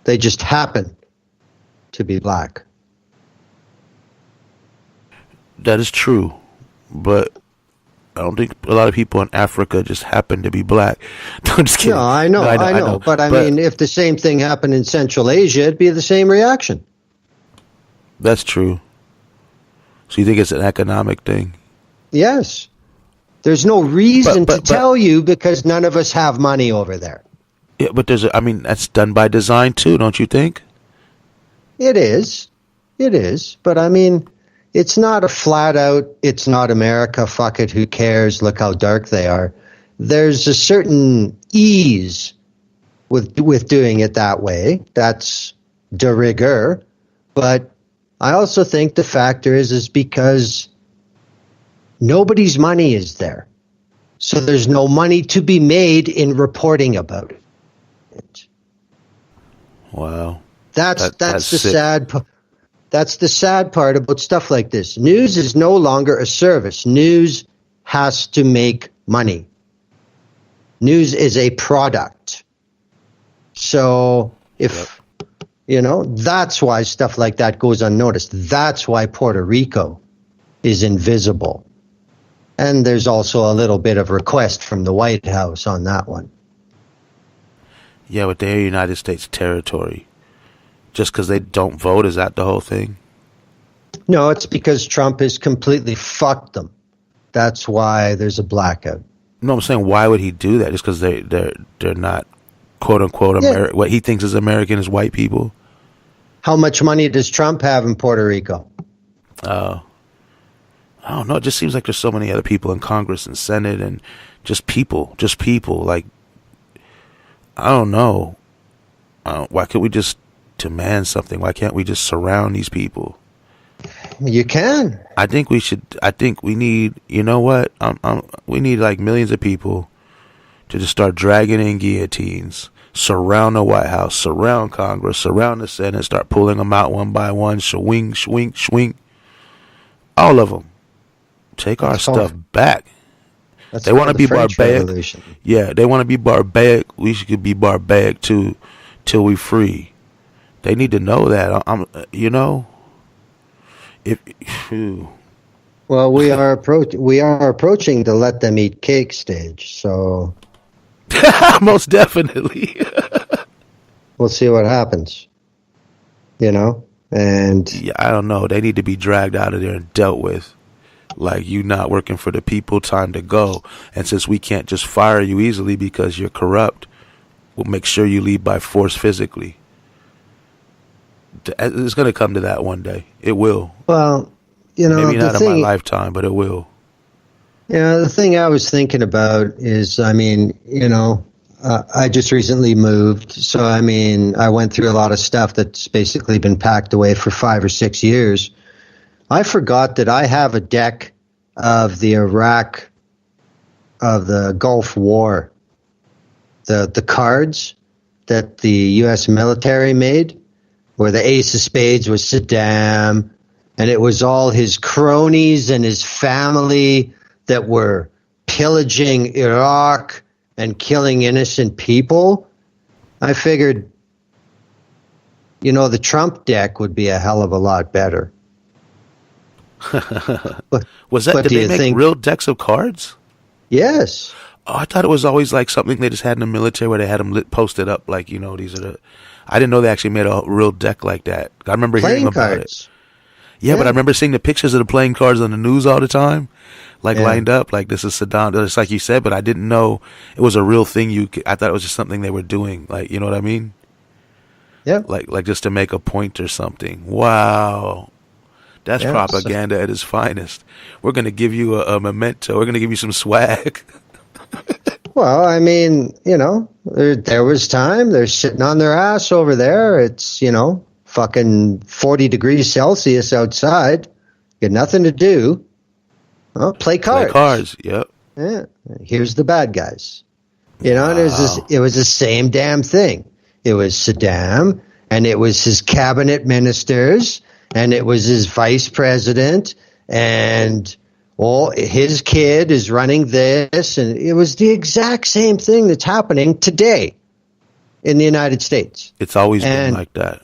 They just happen to be black.
That is true, but I don't think a lot of people in Africa just happen to be black. I'm just kidding.
No, I know. But I mean, if the same thing happened in Central Asia, it'd be the same reaction.
That's true. So you think it's an economic thing?
Yes. There's no reason to tell you because none of us have money over there.
Yeah, but that's done by design too, don't you think?
It is. But I mean, it's not a flat out, it's not America, fuck it, who cares, look how dark they are. There's a certain ease with doing it that way. That's de rigueur. But I also think the factor is because nobody's money is there. So there's no money to be made in reporting about it.
Wow.
That's the sad part. That's the sad part about stuff like this. News is no longer a service. News has to make money. News is a product. So that's why stuff like that goes unnoticed. That's why Puerto Rico is invisible. And there's also a little bit of request from the White House on that one.
Yeah, but they're United States territory. Just because they don't vote, is that the whole thing?
No, it's because Trump has completely fucked them. That's why there's a blackout.
No, I'm saying, why would he do that? Just because they're not, quote unquote, what he thinks is American is white people?
How much money does Trump have in Puerto Rico?
I don't know. It just seems like there's so many other people in Congress and Senate and just people. Like, I don't know. Why can't we just demand something? Why can't we just surround these people?
You can.
I think we should. I think we need. You know what? We need like millions of people to just start dragging in guillotines, surround the White House, surround Congress, surround the Senate, start pulling them out one by one. Swing, swing, swing. All of them. Take our stuff back. They want to be barbaric. Revolution. Yeah, they want to be barbaric. We should be barbaric too, till we free. They need to know that.
Well, we are approaching the let them eat cake stage. So
most definitely.
We'll see what happens. And
yeah, I don't know. They need to be dragged out of there and dealt with. Like, you not working for the people, time to go. And since we can't just fire you easily because you're corrupt, we'll make sure you leave by force physically. It's going to come to that one day. It will.
Well,
maybe not in my lifetime, but it will.
Yeah, the thing I was thinking about is, I just recently moved. So, I went through a lot of stuff that's basically been packed away for 5 or 6 years. I forgot that I have a deck of the Gulf War, the cards that the U.S. military made, where the ace of spades was Saddam, and it was all his cronies and his family that were pillaging Iraq and killing innocent people. I figured, the Trump deck would be a hell of a lot better.
Did they make real decks of cards?
Yes.
Oh, I thought it was always like something they just had in the military where they had them posted up like, these are the... I didn't know they actually made a real deck like that. I remember hearing about it. Yeah, but I remember seeing the pictures of the playing cards on the news all the time, lined up, like this is Saddam, just like you said, but I didn't know it was a real thing. I thought it was just something they were doing, like, you know what I mean?
Yeah.
Like just to make a point or something. Wow. That's propaganda at its finest. We're going to give you a memento. We're going to give you some swag.
Well, I mean, there was time. They're sitting on their ass over there. It's, fucking 40 degrees Celsius outside. Got nothing to do. Well, play cards.
Play cards, yep.
Yeah. Here's the bad guys. And it was the same damn thing. It was Saddam, and it was his cabinet ministers, and it was his vice president, and his kid is running this, and it was the exact same thing that's happening today in the United States.
It's always been like that.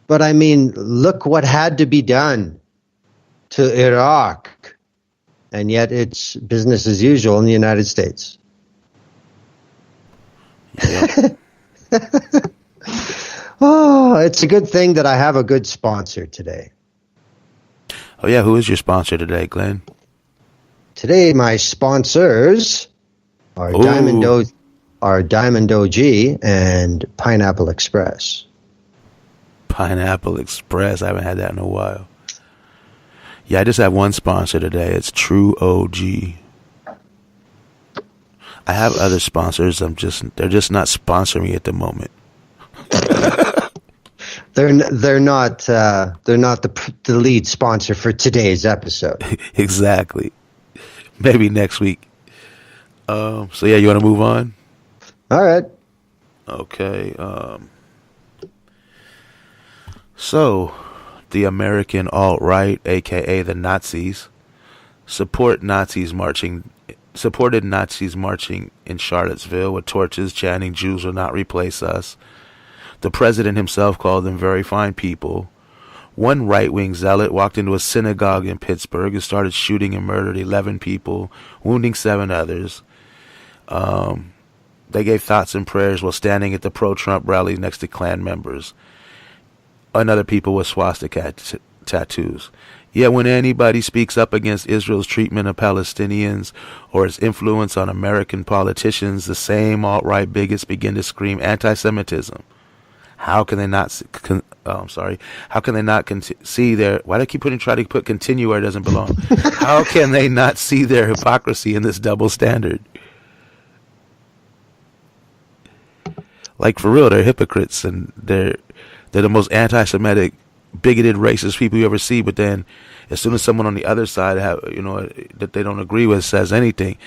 But I mean, look what had to be done to Iraq, and yet it's business as usual in the United States.
Yeah.
Oh, it's a good thing that I have a good sponsor today.
Oh, yeah. Who is your sponsor today, Glenn?
Today, my sponsors are Diamond OG and Pineapple Express.
Pineapple Express. I haven't had that in a while. Yeah, I just have one sponsor today. It's True OG. I have other sponsors. They're just not sponsoring me at the moment.
They're not the lead sponsor for today's episode.
Exactly. Maybe next week. So yeah, you want to move on?
All right.
Okay. So the American alt-right, aka the Nazis, supported Nazis marching in Charlottesville with torches chanting, "Jews will not replace us." The president himself called them very fine people. One right-wing zealot walked into a synagogue in Pittsburgh and started shooting and murdered 11 people, wounding 7 others. They gave thoughts and prayers while standing at the pro-Trump rally next to Klan members and other people with swastika tattoos. Yet when anybody speaks up against Israel's treatment of Palestinians or its influence on American politicians, the same alt-right bigots begin to scream anti-Semitism. How can they not see their? Why do I keep try to put continue where it doesn't belong? How can they not see their hypocrisy in this double standard? Like, for real, they're hypocrites, and they're the most anti-Semitic, bigoted, racist people you ever see. But then, as soon as someone on the other side that they don't agree with says anything,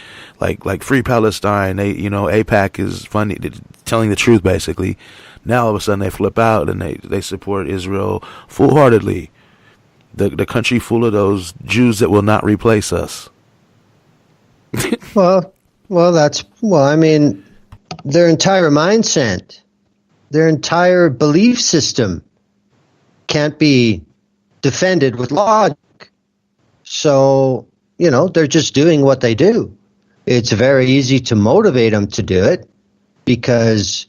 like free Palestine, AIPAC is funny, telling the truth basically. Now all of a sudden they flip out and they support Israel full-heartedly. The country full of those Jews that will not replace us.
Well, I mean, their entire mindset, their entire belief system can't be defended with logic. So, they're just doing what they do. It's very easy to motivate them to do it because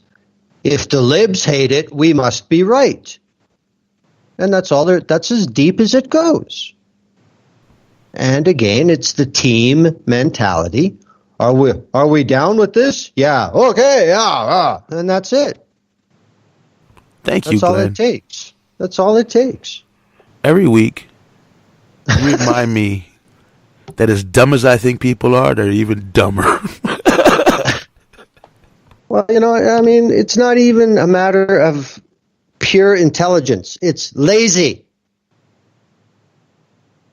if the libs hate it, we must be right. And that's as deep as it goes. And again, it's the team mentality. Are we down with this? Yeah. Okay. Yeah. And that's it.
Thank you,
That's all
Glenn.
it takes. That's all it takes.
Every week, you remind me that as dumb as I think people are, they're even dumber.
Well, I mean, it's not even a matter of pure intelligence. It's lazy.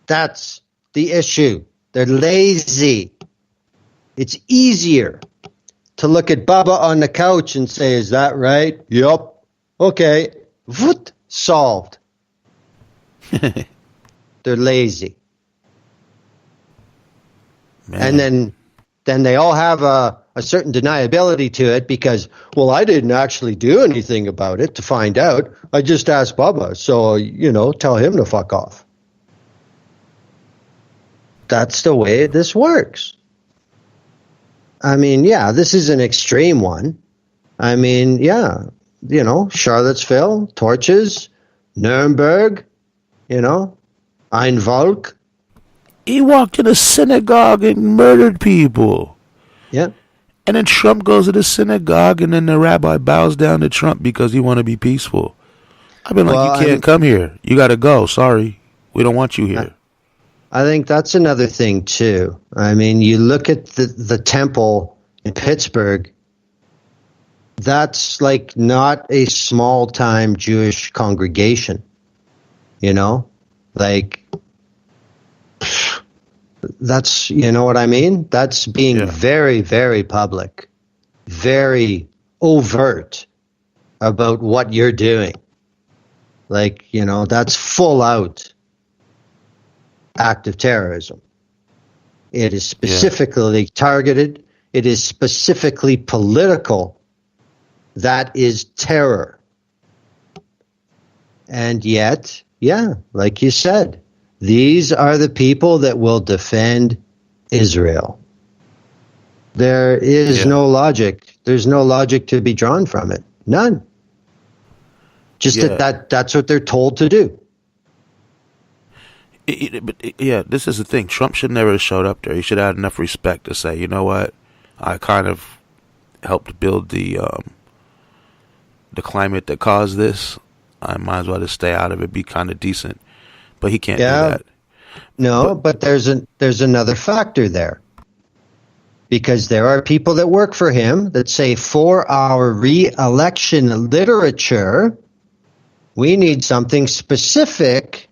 That's the issue. They're lazy. It's easier to look at Bubba on the couch and say, is that right? Yup. Okay. Voot. Solved. They're lazy. Man. And then they all have a certain deniability to it because, well, I didn't actually do anything about it to find out. I just asked Bubba. So, tell him to fuck off. That's the way this works. I mean, yeah, this is an extreme one. I mean, yeah, Charlottesville, torches, Nuremberg, Ein Volk.
He walked in a synagogue and murdered people.
Yeah.
And then Trump goes to the synagogue and then the rabbi bows down to Trump because he want to be peaceful. I've been you can't come here. You got to go. Sorry. We don't want you here.
I think that's another thing too. I mean, you look at the temple in Pittsburgh. That's like not a small time Jewish congregation. You know, like that's, you know what I mean? That's being very, very public, very overt about what you're doing. Like, you know, that's full out act of terrorism. It is specifically targeted. It is specifically political. That is terror. And yet, like you said, these are the people that will defend Israel. There is no logic. There's no logic to be drawn from it. None. Just that's what they're told to do.
This is the thing. Trump should never have showed up there. He should have had enough respect to say, you know what, I kind of helped build the climate that caused this. I might as well just stay out of it, be kind of decent. But he can't do that.
No, but there's another factor there. Because there are people that work for him that say, for our re-election literature, we need something specific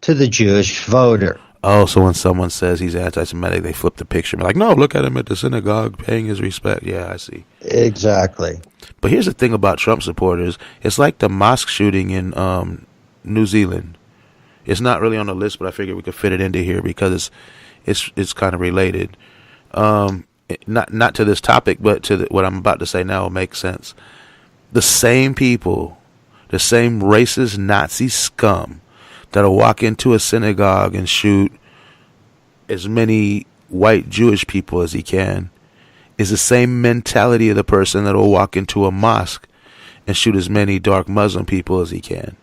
to the Jewish voter.
Oh, so when someone says he's anti-Semitic, they flip the picture. Like, no, look at him at the synagogue paying his respect. Yeah, I see.
Exactly.
But here's the thing about Trump supporters. It's like the mosque shooting in New Zealand. It's not really on the list, but I figured we could fit it into here because it's kind of related. Not to this topic, but to what I'm about to say now will make sense. The same people, the same racist Nazi scum that'll walk into a synagogue and shoot as many white Jewish people as he can is the same mentality of the person that'll walk into a mosque and shoot as many dark Muslim people as he can.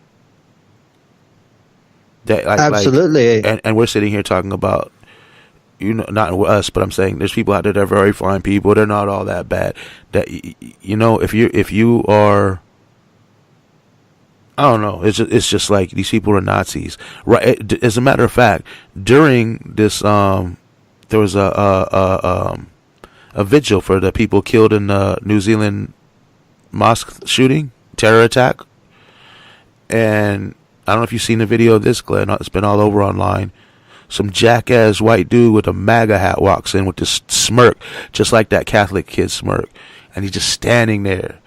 Absolutely.
And we're sitting here talking about, you know, not us, but I'm saying there's people out there that are very fine people. They're not all that bad. That, you know, if you are, I don't know. It's just like these people are Nazis, right? As a matter of fact, during this, there was a vigil for the people killed in the New Zealand mosque shooting, terror attack, and I don't know if you've seen the video of this, Glenn. It's been all over online. Some jackass white dude with a MAGA hat walks in with this smirk, just like that Catholic kid smirk, and he's just standing there.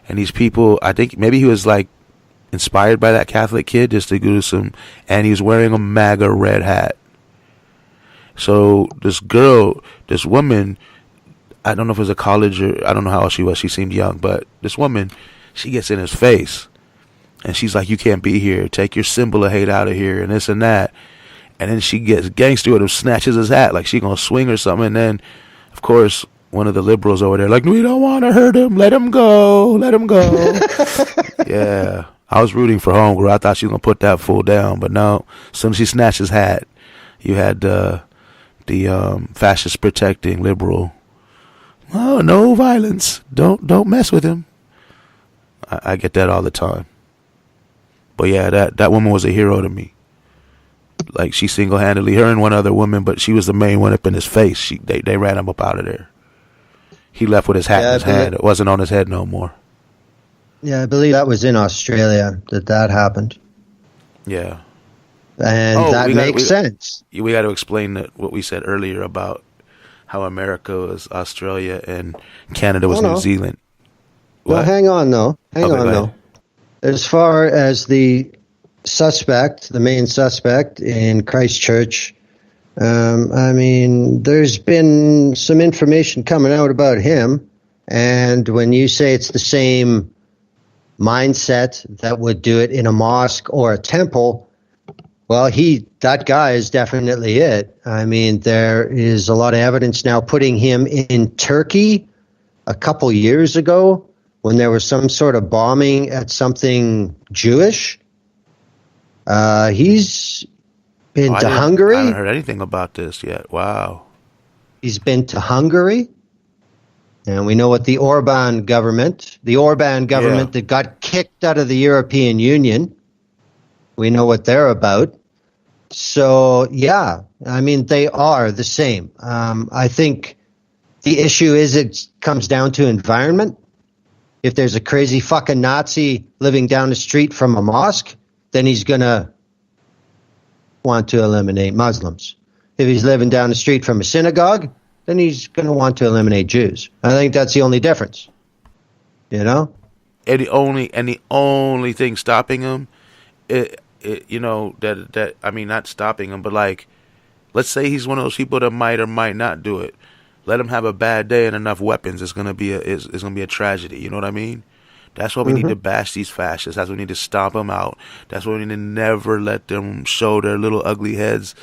And these people, I think maybe he was like inspired by that Catholic kid just to do some, and he was wearing a MAGA red hat. So this woman, I don't know if it was a college or I don't know how old she was. She seemed young, but this woman, she gets in his face, and she's like, "You can't be here. Take your symbol of hate out of here," and this and that. And then she gets gangster with him, snatches his hat like she gonna swing or something. And then, of course, one of the liberals over there like, "We don't want to hurt him. Let him go. Let him go." Yeah. I was rooting for homegirl. I thought she was going to put that fool down. But no, as soon as she snatched his hat, you had the fascist protecting liberal. Oh, no violence. Don't mess with him. I get that all the time. But yeah, that woman was a hero to me. Like, she single-handedly, her and one other woman, but she was the main one up in his face. They ran him up out of there. He left with his hat in his hand. It wasn't on his head no more.
Yeah, I believe that was in Australia that happened.
Yeah.
And that makes sense.
We got to explain what we said earlier about how America was Australia and Canada was New Zealand. What?
Well, hang on, though. As far as the main suspect in Christchurch, I mean, there's been some information coming out about him. And when you say it's the same mindset that would do it in a mosque or a temple, well, that guy is definitely it. I mean, there is a lot of evidence now putting him in Turkey a couple years ago when there was some sort of bombing at something Jewish. He's been to Hungary.
I haven't heard anything about this yet. Wow.
He's been to Hungary. And we know what the Orban government that got kicked out of the European Union, We know what they're about. So, yeah, I mean, they are the same. I think the issue is it comes down to environment. If there's a crazy fucking Nazi living down the street from a mosque, then he's going to want to eliminate Muslims. If he's living down the street from a synagogue, then he's going to want to eliminate Jews. I think that's the only difference. You know?
And the only thing stopping him, not stopping him, but like, let's say he's one of those people that might or might not do it. Let him have a bad day and enough weapons, it's gonna be a tragedy. You know what I mean? That's why we need to bash these fascists. That's why we need to stomp them out. That's why we need to never let them show their little ugly heads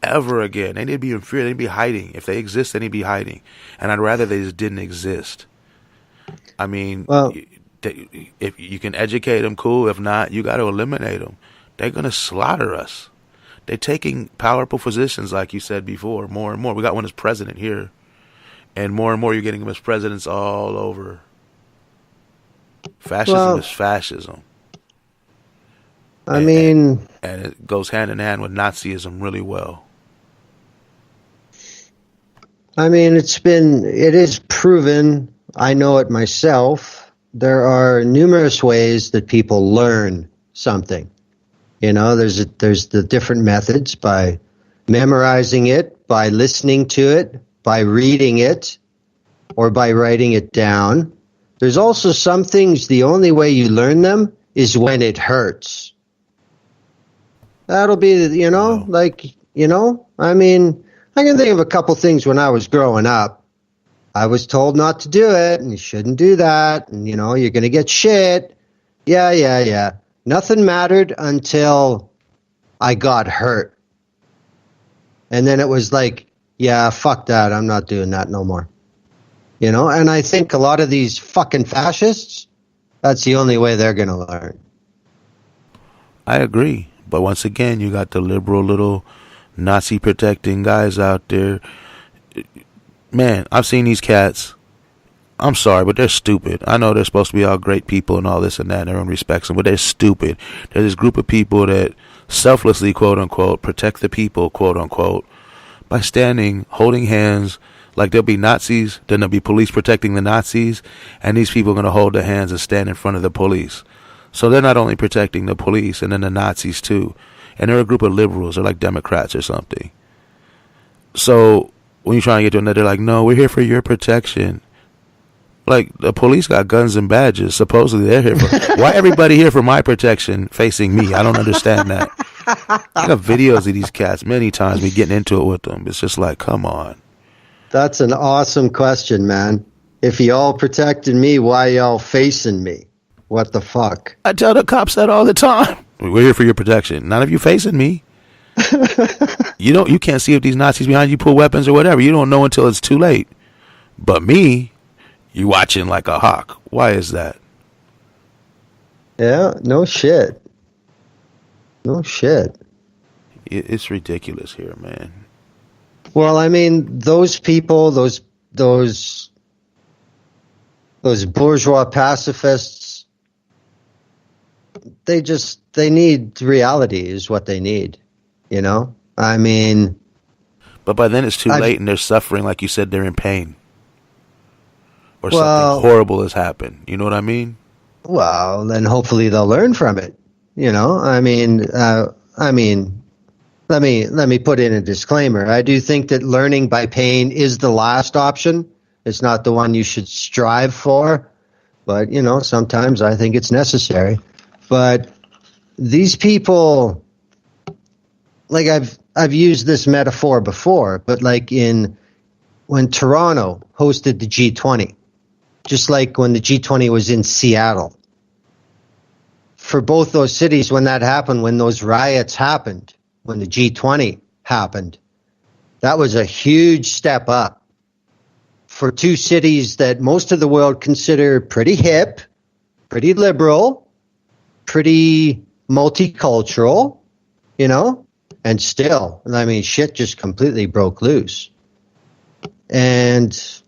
ever again. They need to be in fear. They need to be hiding. If they exist, they need to be hiding. And I'd rather they just didn't exist. I mean, well, if you can educate them, cool. If not, you got to eliminate them. They're going to slaughter us. They're taking powerful positions, like you said before, more and more. We got one as president here. And more you're getting them as presidents all over. Fascism is fascism.
And
it goes hand in hand with Nazism really well.
I mean, it is proven. I know it myself. There are numerous ways that people learn something. You know, there's the different methods by memorizing it, by listening to it, by reading it, or by writing it down. There's also some things, the only way you learn them is when it hurts. That'll be, I mean, I can think of a couple things when I was growing up. I was told not to do it, and you shouldn't do that, and, you're going to get shit. Yeah. Nothing mattered until I got hurt. And then it was like, yeah, fuck that. I'm not doing that no more. And I think a lot of these fucking fascists, that's the only way they're going to learn.
I agree. But once again, you got the liberal little Nazi protecting guys out there. Man, I've seen these cats. I'm sorry, but they're stupid. I know they're supposed to be all great people and all this and that, and everyone respects them, but they're stupid. There's this group of people that selflessly, quote unquote, protect the people, quote unquote, by standing, holding hands, like there'll be Nazis, then there'll be police protecting the Nazis, and these people are going to hold their hands and stand in front of the police. So they're not only protecting the police and then the Nazis too. And they're a group of liberals, they're like Democrats or something. So when you try to get to them, they're like, no, we're here for your protection. Like, the police got guns and badges. Supposedly they're here for... Why everybody here for my protection facing me? I don't understand that. I got videos of these cats many times, me getting into it with them. It's just like, come on.
That's an awesome question, man. If y'all protected me, why y'all facing me? What the fuck?
I tell the cops that all the time. We're here for your protection. None of you facing me. You can't see if these Nazis behind you pull weapons or whatever. You don't know until it's too late. But me, you watching like a hawk. Why is that?
Yeah, no shit. No shit.
It's ridiculous here, man.
Well, I mean, those people, those bourgeois pacifists, they need reality is what they need, I mean.
But by then it's too late and they're suffering, like you said, they're in pain. Or something horrible has happened. You know what I mean?
Well, then hopefully they'll learn from it. I mean, let me put in a disclaimer. I do think that learning by pain is the last option. It's not the one you should strive for, but sometimes I think it's necessary. But these people, like I've used this metaphor before, but like when Toronto hosted the G20, just like when the G20 was in Seattle. For both those cities, when that happened, when those riots happened, when the G20 happened, that was a huge step up for two cities that most of the world consider pretty hip, pretty liberal, pretty multicultural, and still, I mean, shit just completely broke loose. And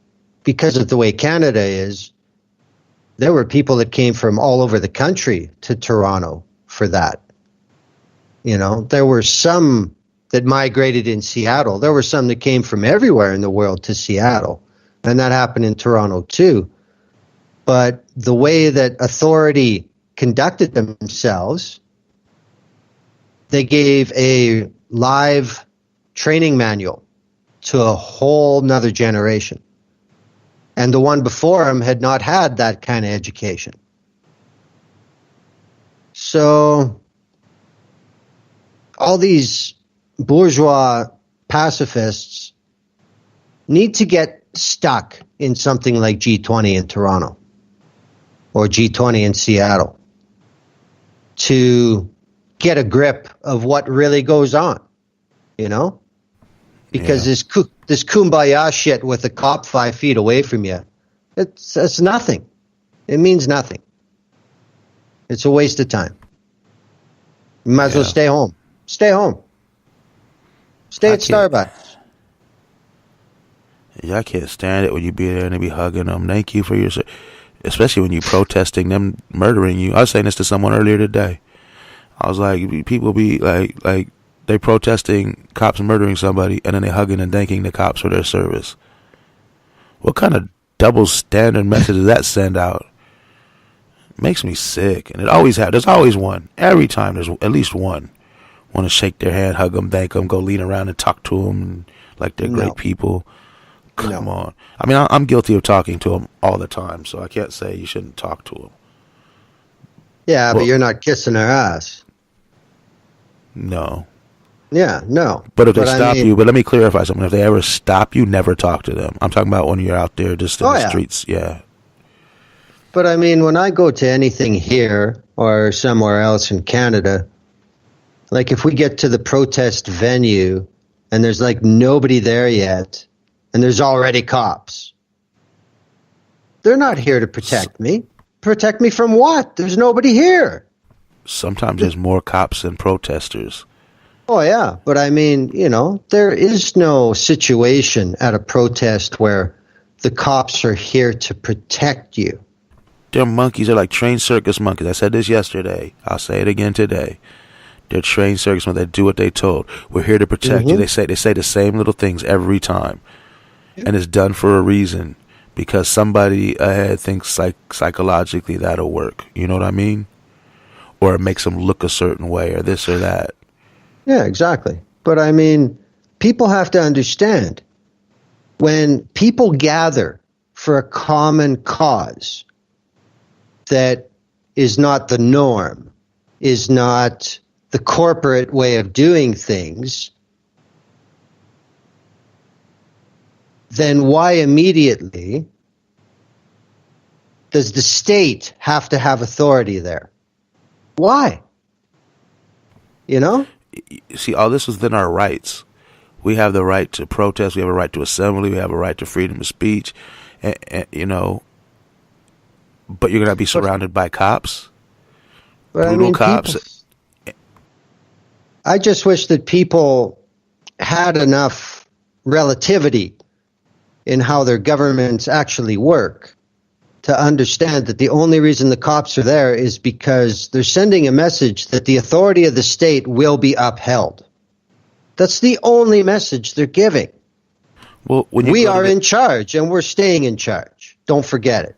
because of the way Canada is, there were people that came from all over the country to Toronto for that. There were some that migrated in Seattle. There were some that came from everywhere in the world to Seattle. And that happened in Toronto too. But the way that authority conducted themselves, they gave a live training manual to a whole nother generation. And the one before him had not had that kind of education. So all these bourgeois pacifists need to get stuck in something like G20 in Toronto or G20 in Seattle to get a grip of what really goes on, Because this kumbaya shit with a cop 5 feet away from you, it's nothing. It means nothing. It's a waste of time. You might as well stay home. Stay home. Stay at Starbucks.
Yeah, I can't stand it when you be there and they be hugging them. Thank you for your... Especially when you protesting them murdering you. I was saying this to someone earlier today. I was like, people be like they protesting cops murdering somebody and then they hugging and thanking the cops for their service. What kind of double standard message does that send out? Makes me sick. And there's always one. Every time there's at least one. Want to shake their hand, hug them, thank them, go lean around and talk to them like they're great people. Come on. I mean, I'm guilty of talking to them all the time, so I can't say you shouldn't talk to them.
Yeah, but you're not kissing their ass.
No.
Yeah, no.
But if they stop you, but let me clarify something. If they ever stop you, never talk to them. I'm talking about when you're out there just in the streets. Yeah.
But I mean, when I go to anything here or somewhere else in Canada, like if we get to the protest venue and there's like nobody there yet and there's already cops, they're not here to protect me. Protect me from what? There's nobody here.
Sometimes there's more cops than protesters.
Oh, yeah. But I mean, there is no situation at a protest where the cops are here to protect you.
They're monkeys. They're like trained circus monkeys. I said this yesterday. I'll say it again today. They're trained circus monkeys. They do what they told. We're here to protect you. They say the same little things every time. And it's done for a reason. Because somebody ahead thinks psychologically that'll work. You know what I mean? Or it makes them look a certain way or this or that.
Yeah, exactly. But I mean, people have to understand when people gather for a common cause that is not the norm, is not the corporate way of doing things, then why immediately does the state have to have authority there? Why?
See, all this is within our rights. We have the right to protest. We have a right to assembly. We have a right to freedom of speech. And but you're going to be surrounded by cops. Brutal cops.
I just wish that people had enough relativity in how their governments actually work to understand that the only reason the cops are there is because they're sending a message that the authority of the state will be upheld. That's the only message they're giving.
Well,
we are in charge and we're staying in charge. Don't forget it.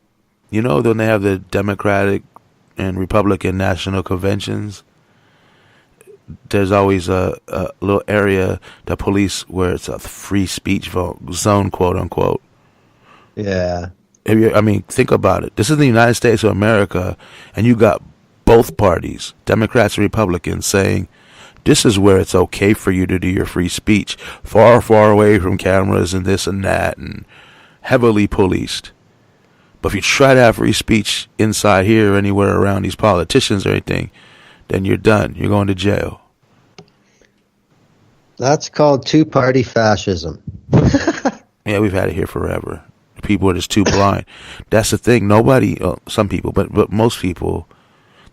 When they have the Democratic and Republican national conventions, there's always a little area, the police, where it's a free speech zone, quote unquote.
Yeah.
Think about it. This is the United States of America, and you got both parties, Democrats and Republicans, saying this is where it's okay for you to do your free speech, far, far away from cameras and this and that, and heavily policed. But if you try to have free speech inside here or anywhere around these politicians or anything, then you're done. You're going to jail. That's
called two-party fascism.
Yeah, we've had it here forever. People are just too blind. That's the thing. Nobody, some people, but most people,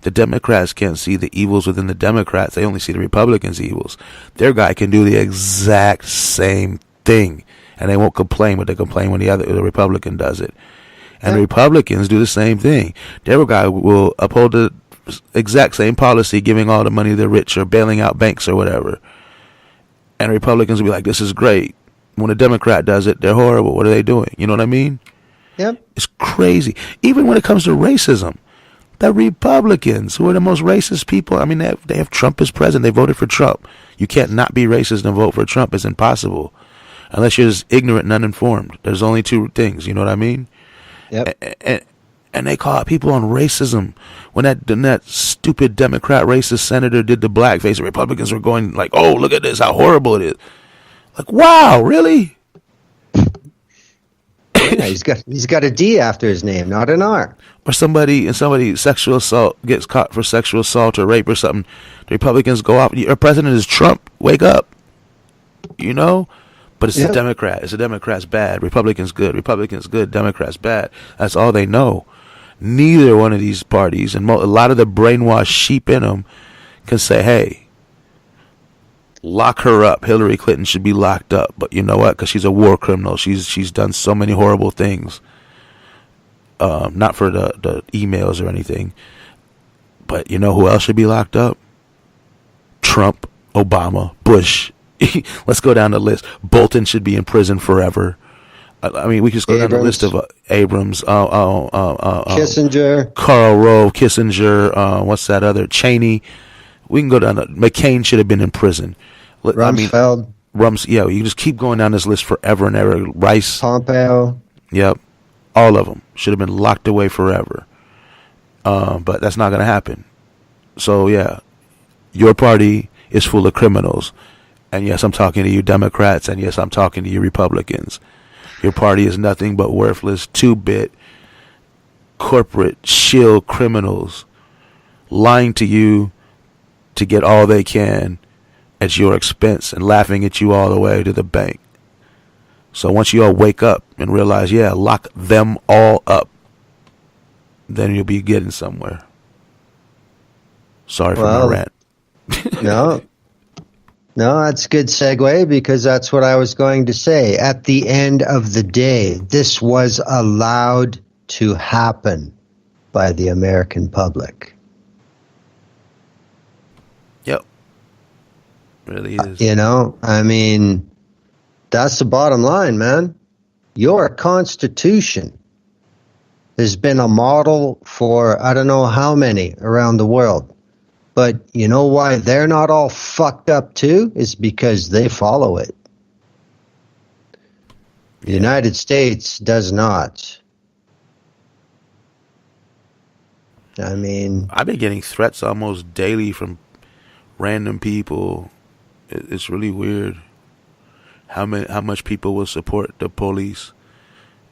the Democrats can't see the evils within the Democrats. They only see the Republicans' evils. Their guy can do the exact same thing, and they won't complain, but they complain when the Republican does it. And the Republicans do the same thing. Their guy will uphold the exact same policy, giving all the money to the rich or bailing out banks or whatever. And Republicans will be like, this is great. When a Democrat does it, they're horrible. What are they doing? You know what I mean?
Yep.
It's crazy. Even when it comes to racism, the Republicans, who are the most racist people, I mean, they have Trump as president. They voted for Trump. You can't not be racist and vote for Trump. It's impossible. Unless you're just ignorant and uninformed. There's only two things. You know what I mean?
Yep.
And they call out people on racism. When that stupid Democrat racist senator did the blackface, the Republicans were going like, oh, look at this, how horrible it is. Like, wow, really?
Yeah, he's got a D after his name, not an R.
Or somebody sexual assault gets caught for sexual assault or rape or something. The Republicans go off. Your president is Trump. Wake up. You know? But it's a Democrat. It's a Democrat's bad. Republicans good. Republicans good. Democrats bad. That's all they know. Neither one of these parties, and a lot of the brainwashed sheep in them, can say, hey, lock her up. Hillary Clinton should be locked up. But you know what? Because she's a war criminal. She's done so many horrible things. Not for the emails or anything. But you know who else should be locked up? Trump, Obama, Bush. Let's go down the list. Bolton should be in prison forever. I mean, we could just go down the list of Abrams,
Kissinger,
Karl Rove, Kissinger, what's that other? Cheney. We can go down. McCain should have been in prison.
Rumsfeld.
Yeah, you can just keep going down this list forever and ever. Rice.
Pompeo.
Yep. All of them should have been locked away forever. But that's not going to happen. So, yeah, your party is full of criminals. And yes, I'm talking to you Democrats, and yes, I'm talking to you Republicans. Your party is nothing but worthless, two-bit, corporate shill criminals lying to you to get all they can at your expense and laughing at you all the way to the bank. So once you all wake up and realize, yeah, lock them all up, then you'll be getting somewhere. Sorry for my rant.
No, that's a good segue because that's what I was going to say. At the end of the day, this was allowed to happen by the American public.
Yep. Really is.
You know, I mean, that's the bottom line, man. Your Constitution has been a model for I don't know how many around the world. But you know why they're not all fucked up too? Is because they follow it. The United States does not. I mean,
I've been getting threats almost daily from random people. It's really weird how much people will support the police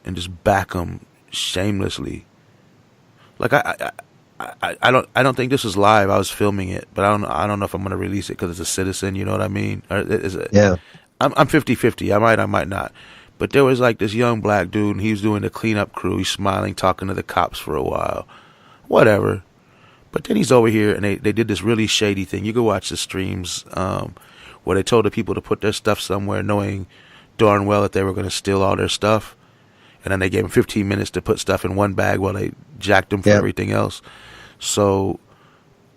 and just back them shamelessly. Like I don't think this is live. I was filming it, but I don't know if I'm going to release it because it's a citizen. You know what I mean?
Yeah.
I'm 50-50. I might not. But there was like this young black dude, and he was doing the cleanup crew. He's smiling, talking to the cops for a while, whatever. But then he's over here, and they did this really shady thing. You can watch the streams where they told the people to put their stuff somewhere, knowing darn well that they were going to steal all their stuff. And then they gave him 15 minutes to put stuff in one bag while they jacked him for everything else. So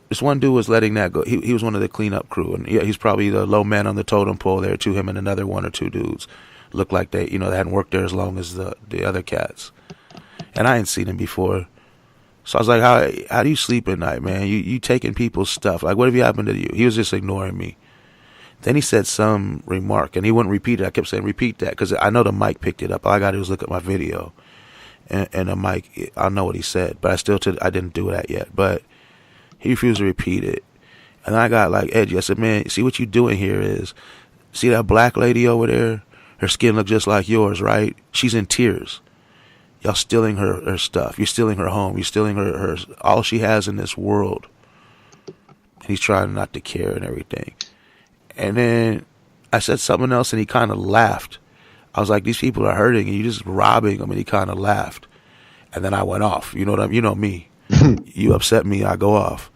this one dude was letting that go. He was one of the cleanup crew, and yeah, he's probably the low man on the totem pole there too. Him and another one or two dudes looked like they hadn't worked there as long as the other cats. And I hadn't seen him before, so I was like, how do you sleep at night, man? You taking people's stuff? Like, what have you happened to you? He was just ignoring me. Then he said some remark, and he wouldn't repeat it. I kept saying, repeat that, because I know the mic picked it up. All I got to do was look at my video, and the mic, I know what he said, but I didn't do that yet. But he refused to repeat it. And I got like edgy. I said, man, see what you doing here is, see that black lady over there? Her skin look just like yours, right? She's in tears. Y'all stealing her stuff. You're stealing her home. You're stealing her all she has in this world. And he's trying not to care and everything. And then I said something else, and he kind of laughed. I was like, these people are hurting, and you're just robbing them. And he kind of laughed. And then I went off. You know me. You upset me, I go off.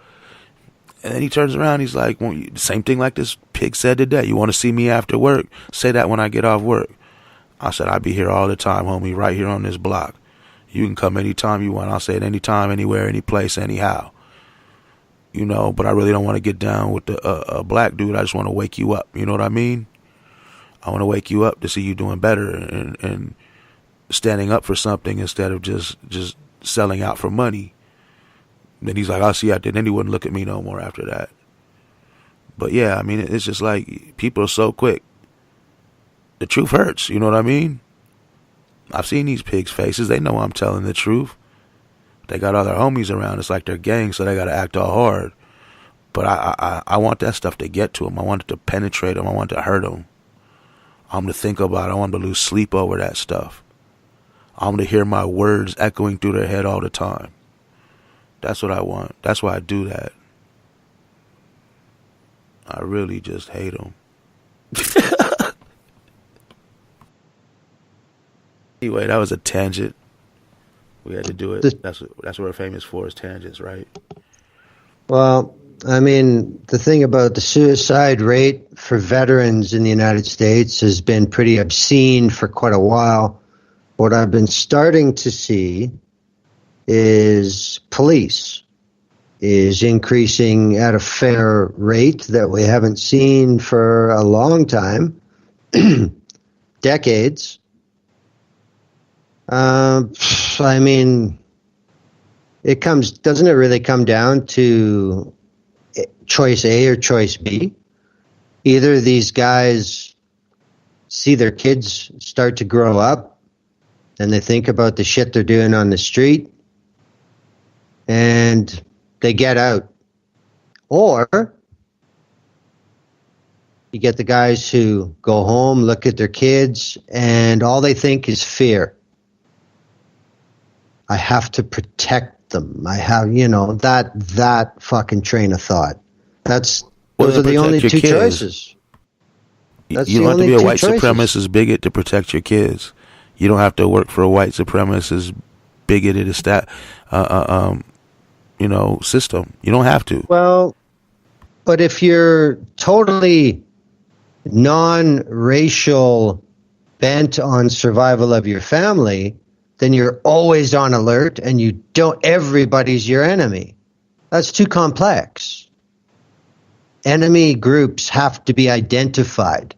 And then he turns around, he's like, same thing like this pig said today. You want to see me after work? Say that when I get off work. I said, I'll be here all the time, homie, right here on this block. You can come anytime you want. I'll say it anytime, anywhere, any place, anyhow. you know, but I really don't want to get down with a black dude. I just want to wake you up. You know what I mean? I want to wake you up to see you doing better and standing up for something instead of just selling out for money. Then he's like, I'll see you out there. Then he wouldn't look at me no more after that. But yeah, I mean, it's just like people are so quick. The truth hurts. You know what I mean? I've seen these pigs' faces. They know I'm telling the truth. They got all their homies around. It's like they're gang, so they got to act all hard. But I want that stuff to get to them. I want it to penetrate them. I want it to hurt them. I'm to think about it. I want them to lose sleep over that stuff. I'm to hear my words echoing through their head all the time. That's what I want. That's why I do that. I really just hate them. Anyway, that was a tangent. We had to do it. That's what we're famous for, is tangents, right?
Well, I mean, the thing about the suicide rate for veterans in the United States has been pretty obscene for quite a while. What I've been starting to see is police is increasing at a fair rate that we haven't seen for a long time, decades. I mean, doesn't it really come down to choice A or choice B? Either these guys see their kids start to grow up and they think about the shit they're doing on the street and they get out. Or you get the guys who go home, look at their kids, and all they think is fear. I have to protect them. I have, that fucking train of thought. Those are the only two choices.
You don't have to be a white supremacist bigot to protect your kids. You don't have to work for a white supremacist bigoted system. You don't have to.
Well, but if you're totally non-racial, bent on survival of your family, then you're always on alert and everybody's your enemy. That's too complex. Enemy groups have to be identified.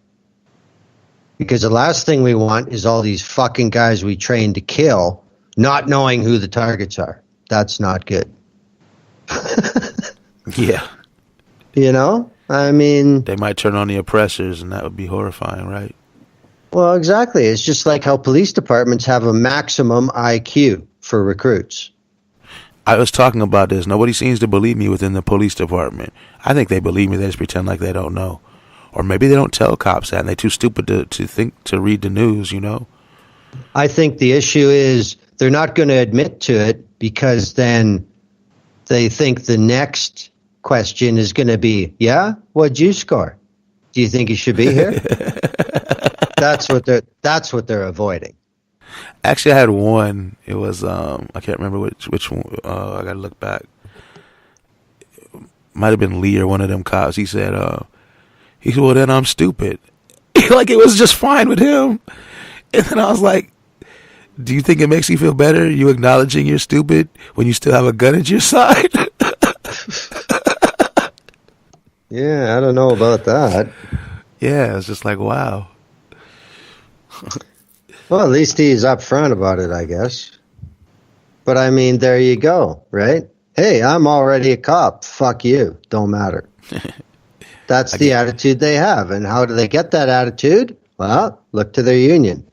Because the last thing we want is all these fucking guys we train to kill, not knowing who the targets are. That's not good.
Yeah.
I mean,
they might turn on the oppressors and that would be horrifying, right?
Well, exactly. It's just like how police departments have a maximum IQ for recruits.
I was talking about this. Nobody seems to believe me within the police department. I think they believe me. They just pretend like they don't know. Or maybe they don't tell cops that and they're too stupid to read the news,
I think the issue is they're not going to admit to it because then they think the next question is going to be, yeah, what'd you score? Do you think you should be here? That's what they're avoiding.
Actually, I had one. It was I can't remember which one. I gotta look back. Might have been Lee or one of them cops. He said, well, then I'm stupid. Like it was just fine with him. And then I was like, do you think it makes you feel better, you acknowledging you're stupid when you still have a gun at your side?
Yeah, I don't know about that.
Yeah, it's just like, wow.
Well, at least he's upfront about it, I guess. But I mean, there you go, right? Hey, I'm already a cop. Fuck you. Don't matter. That's the attitude they have. And how do they get that attitude? Well, look to their union.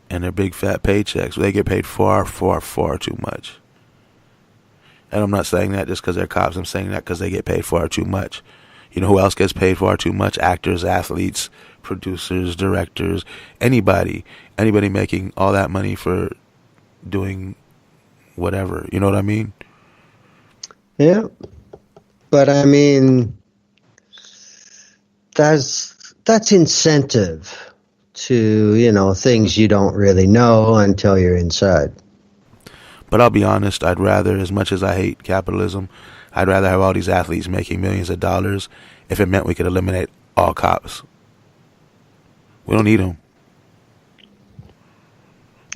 And their big fat paychecks. They get paid far, far, far too much. And I'm not saying that just because they're cops. I'm saying that because they get paid far too much. You know who else gets paid far too much? Actors, athletes, producers, directors, anybody making all that money for doing whatever. You know what I mean?
Yeah. But I mean, that's incentive to, things you don't really know until you're inside.
But I'll be honest, I'd rather, as much as I hate capitalism, I'd rather have all these athletes making millions of dollars if it meant we could eliminate all cops. We don't need them.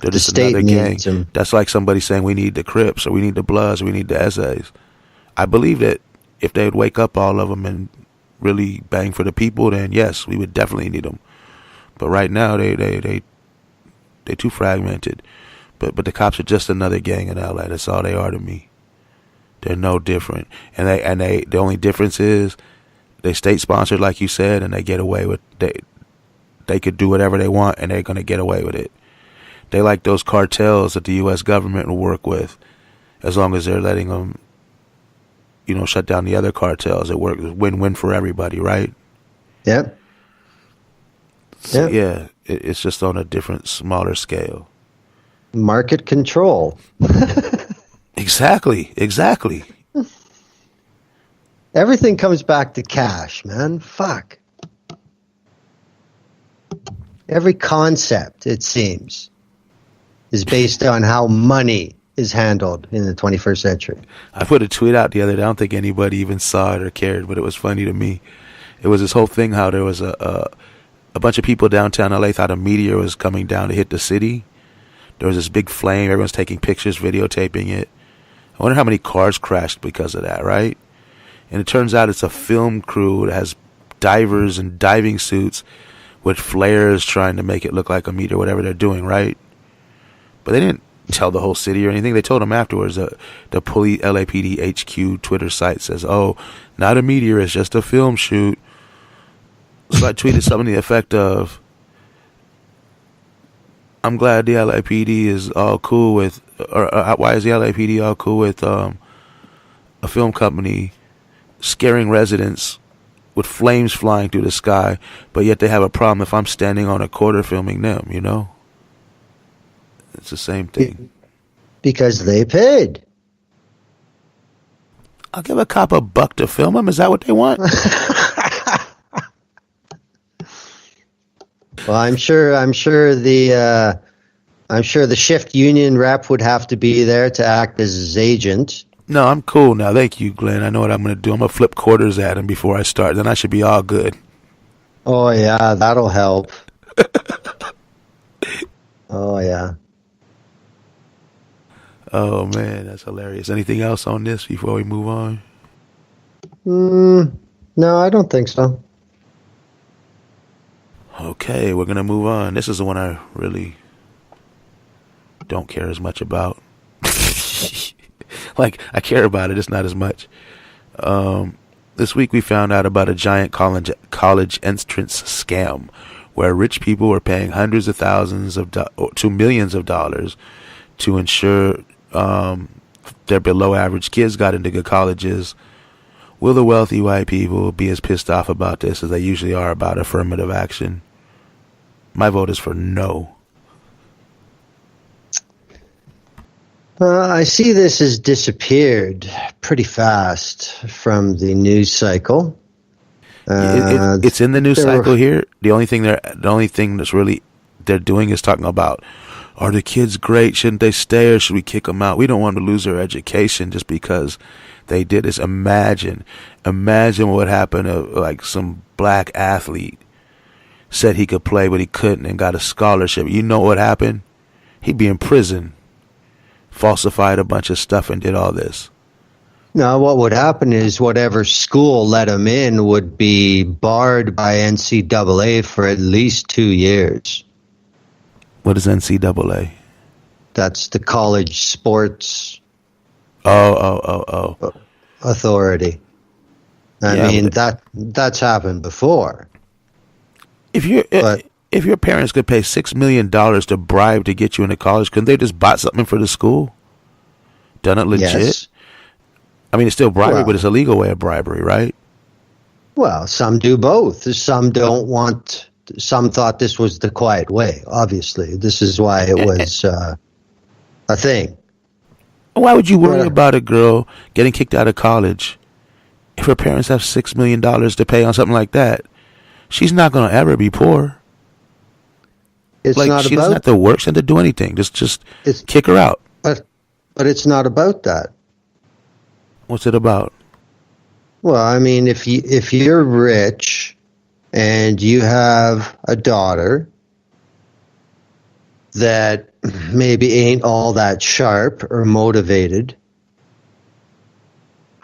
They're just another gang. That's like somebody saying we need the Crips or we need the Bloods or we need the Essays. I believe that if they would wake up all of them and really bang for the people, then yes, we would definitely need them. But right now, they too fragmented. But the cops are just another gang in LA. That's all they are to me. They're no different. And they the only difference is they state sponsored, like you said, and they get away with they could do whatever they want, and they're gonna get away with it. They like those cartels that the U.S. government will work with, as long as they're letting them, shut down the other cartels. It works win-win for everybody, right?
Yep.
So, yeah, it's just on a different, smaller scale.
Market control.
Exactly.
Everything comes back to cash, man. Fuck. Every concept, it seems, is based on how money is handled in the 21st century.
I put a tweet out the other day. I don't think anybody even saw it or cared, but it was funny to me. It was this whole thing how there was a bunch of people downtown LA thought a meteor was coming down to hit the city. There was this big flame. Everyone's taking pictures, videotaping it. I wonder how many cars crashed because of that, right? And it turns out it's a film crew that has divers and diving suits with flares trying to make it look like a meteor, whatever they're doing, right? But they didn't tell the whole city or anything. They told them afterwards. The police LAPD HQ Twitter site says, "Oh, not a meteor, it's just a film shoot." So I tweeted something to the effect of, "I'm glad the LAPD is all cool with, or why is the LAPD all cool with a film company scaring residents with flames flying through the sky, but yet they have a problem if I'm standing on a quarter filming them, It's the same thing.
Because they paid.
I'll give a cop $1 to film them. Is that what they want?
Well, I'm sure the shift union rep would have to be there to act as his agent.
No, I'm cool now. Thank you, Glenn. I know what I'm going to do. I'm going to flip quarters at him before I start. Then I should be all good.
Oh, yeah, that'll help. Oh, yeah.
Oh, man, that's hilarious. Anything else on this before we move on?
No, I don't think so.
Okay, we're going to move on. This is the one I really don't care as much about. Like, I care about it, it's not as much. This week we found out about a giant college entrance scam where rich people were paying hundreds of thousands to millions of dollars to ensure their below average kids got into good colleges. Will the wealthy white people be as pissed off about this as they usually are about affirmative action? My vote is for no.
I see this has disappeared pretty fast from the news cycle.
It's in the news cycle here. The only thing that's really they're doing is talking about, are the kids great? Shouldn't they stay or should we kick them out? We don't want them to lose their education just because they did this. Imagine what would happen if like some black athlete said he could play but he couldn't and got a scholarship. You know what happened? He'd be in prison. Falsified a bunch of stuff and did all this.
Now, what would happen is whatever school let him in would be barred by NCAA for at least 2 years.
What is NCAA?
That's the College Sports Authority. I mean, that's happened before.
If your parents could pay $6 million to bribe to get you into college, couldn't they just buy something for the school? Done it legit? Yes. I mean, it's still bribery, but it's a legal way of bribery, right?
Well, some do both. Some don't want. Some thought this was the quiet way. Obviously, this is why it was a thing.
Why would you worry about a girl getting kicked out of college if her parents have $6 million to pay on something like that? She's not going to ever be poor.
It's
like
not
she doesn't have to work, she doesn't have to do anything. Just kick her out.
But it's not about that.
What's it about?
Well, I mean, if you're rich and you have a daughter that maybe ain't all that sharp or motivated,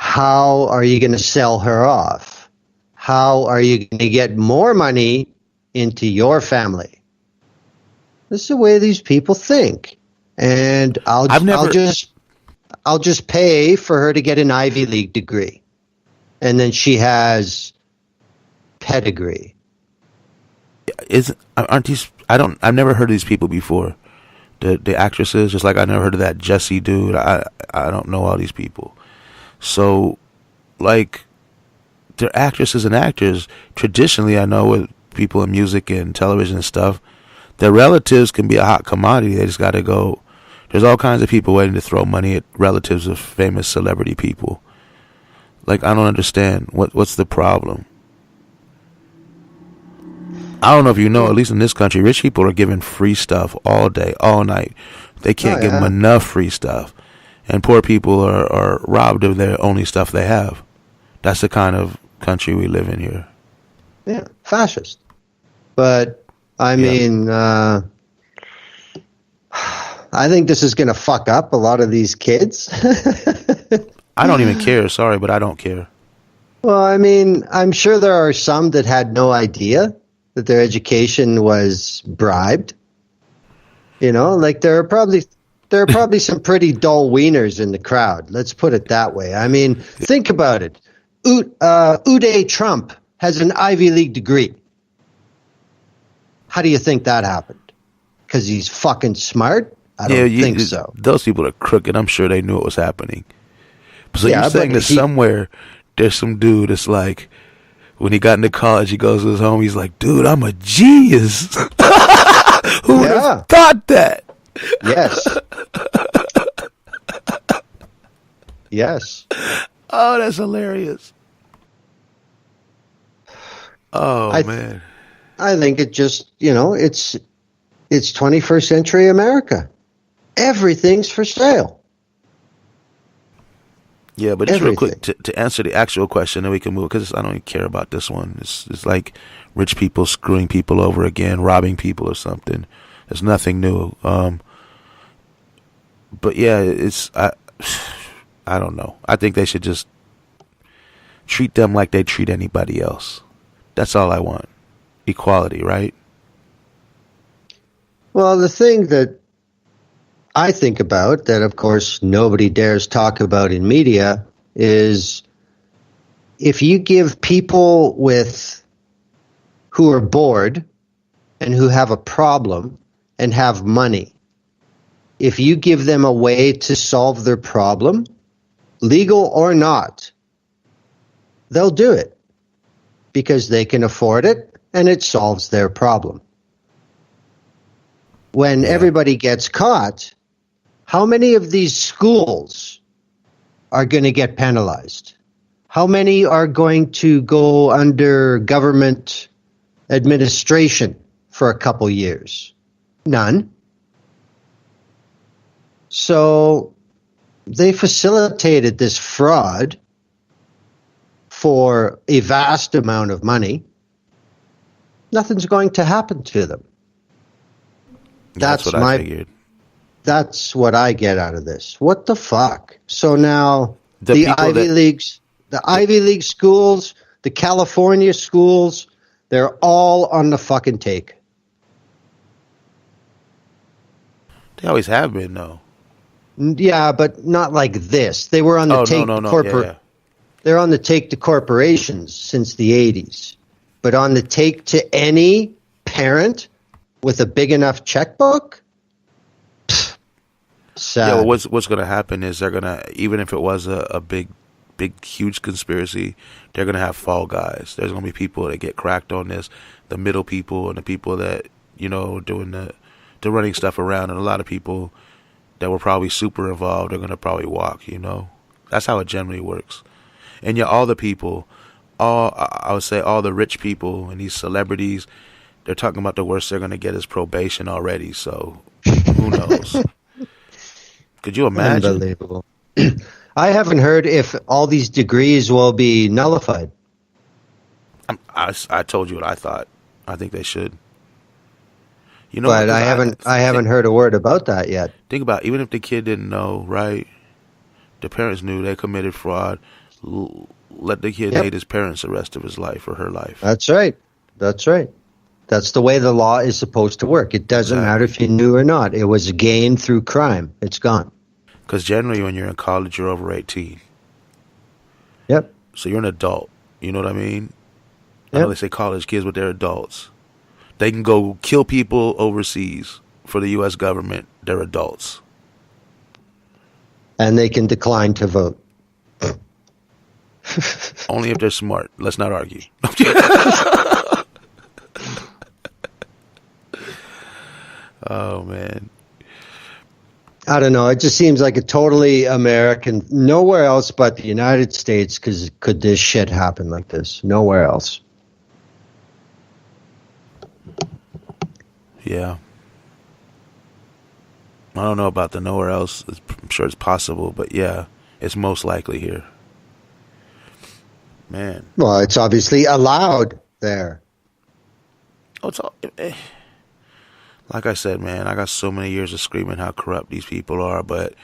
how are you going to sell her off? How are you going to get more money into your family? This is the way these people think. And I'll just pay for her to get an Ivy League degree. And then she has pedigree.
I've never heard of these people before. The actresses, just like I never heard of that Jesse dude. I don't know all these people. So, like, they're actresses and actors. Traditionally, I know with people in music and television and stuff, their relatives can be a hot commodity. They just got to go. There's all kinds of people waiting to throw money at relatives of famous celebrity people. Like, I don't understand. What's the problem? I don't know if you know, at least in this country, rich people are given free stuff all day, all night. They can't give them enough free stuff. And poor people are robbed of their only stuff they have. That's the kind of country we live in here.
Yeah, fascist. But, I mean, I think this is going to fuck up a lot of these kids.
I don't even care, sorry, but I don't care.
Well, I mean, I'm sure there are some that had no idea that their education was bribed. You know, like there are probably some pretty dull wieners in the crowd. Let's put it that way. I mean, think about it. Uday Trump has an Ivy League degree. How do you think that happened? Because he's fucking smart? I don't think so.
Those people are crooked. I'm sure they knew it was happening. So you're saying that somewhere there's some dude that's like, when he got into college, he goes to his home, he's like, dude, I'm a genius. Who would have thought that?
Yes. Yes.
Oh, that's hilarious. Oh, man.
I think it just, it's 21st century America. Everything's for sale.
Yeah, but just real quick, to answer the actual question, then we can move, because I don't even care about this one. It's like rich people screwing people over again, robbing people or something. There's nothing new. But yeah, I don't know. I think they should just treat them like they treat anybody else. That's all I want. Equality, right?
Well, the thing that I think about that, of course, nobody dares talk about in media is if you give people who are bored and who have a problem and have money, if you give them a way to solve their problem, legal or not, they'll do it because they can afford it and it solves their problem. When everybody gets caught, how many of these schools are going to get penalized? How many are going to go under government administration for a couple years? None. So they facilitated this fraud for a vast amount of money. Nothing's going to happen to them.
That's what I figured.
That's what I get out of this. What the fuck? So now the Ivy League schools, the California schools, they're all on the fucking take.
They always have been, though.
Yeah, but not like this. They were on the take.
No.
They're on the take to corporations since the 80s. But on the take to any parent with a big enough checkbook? Sad.
Yeah, well, what's going to happen is they're going to, even if it was a big, huge conspiracy, they're going to have fall guys. There's going to be people that get cracked on this, the middle people and the people that, doing the running stuff around, and a lot of people that were probably super involved are going to probably walk, That's how it generally works. And yeah, all the people, I would say all the rich people and these celebrities, they're talking about the worst they're going to get is probation already, so who knows? Could you imagine?
Unbelievable. I haven't heard if all these degrees will be nullified.
I told you what I thought. I think they should.
But I haven't heard a word about that yet.
Think about it, even if the kid didn't know, right? The parents knew they committed fraud. let the kid hate his parents the rest of his life or her life.
That's right. That's right. That's the way the law is supposed to work. It doesn't matter if you knew or not. It was gained through crime. It's gone.
Because generally when you're in college, you're over 18.
Yep.
So you're an adult. You know what I mean? I know they say college kids, but they're adults. They can go kill people overseas for the U.S. government. They're adults.
And they can decline to vote.
Only if they're smart. Let's not argue. Oh, man.
I don't know. It just seems like a totally American. Nowhere else but the United States could this shit happen like this. Nowhere else.
Yeah. I don't know about the nowhere else. I'm sure it's possible, but yeah, it's most likely here. Man.
Well, it's obviously allowed there.
Oh, it's all, like I said, man, I got so many years of screaming how corrupt these people are, but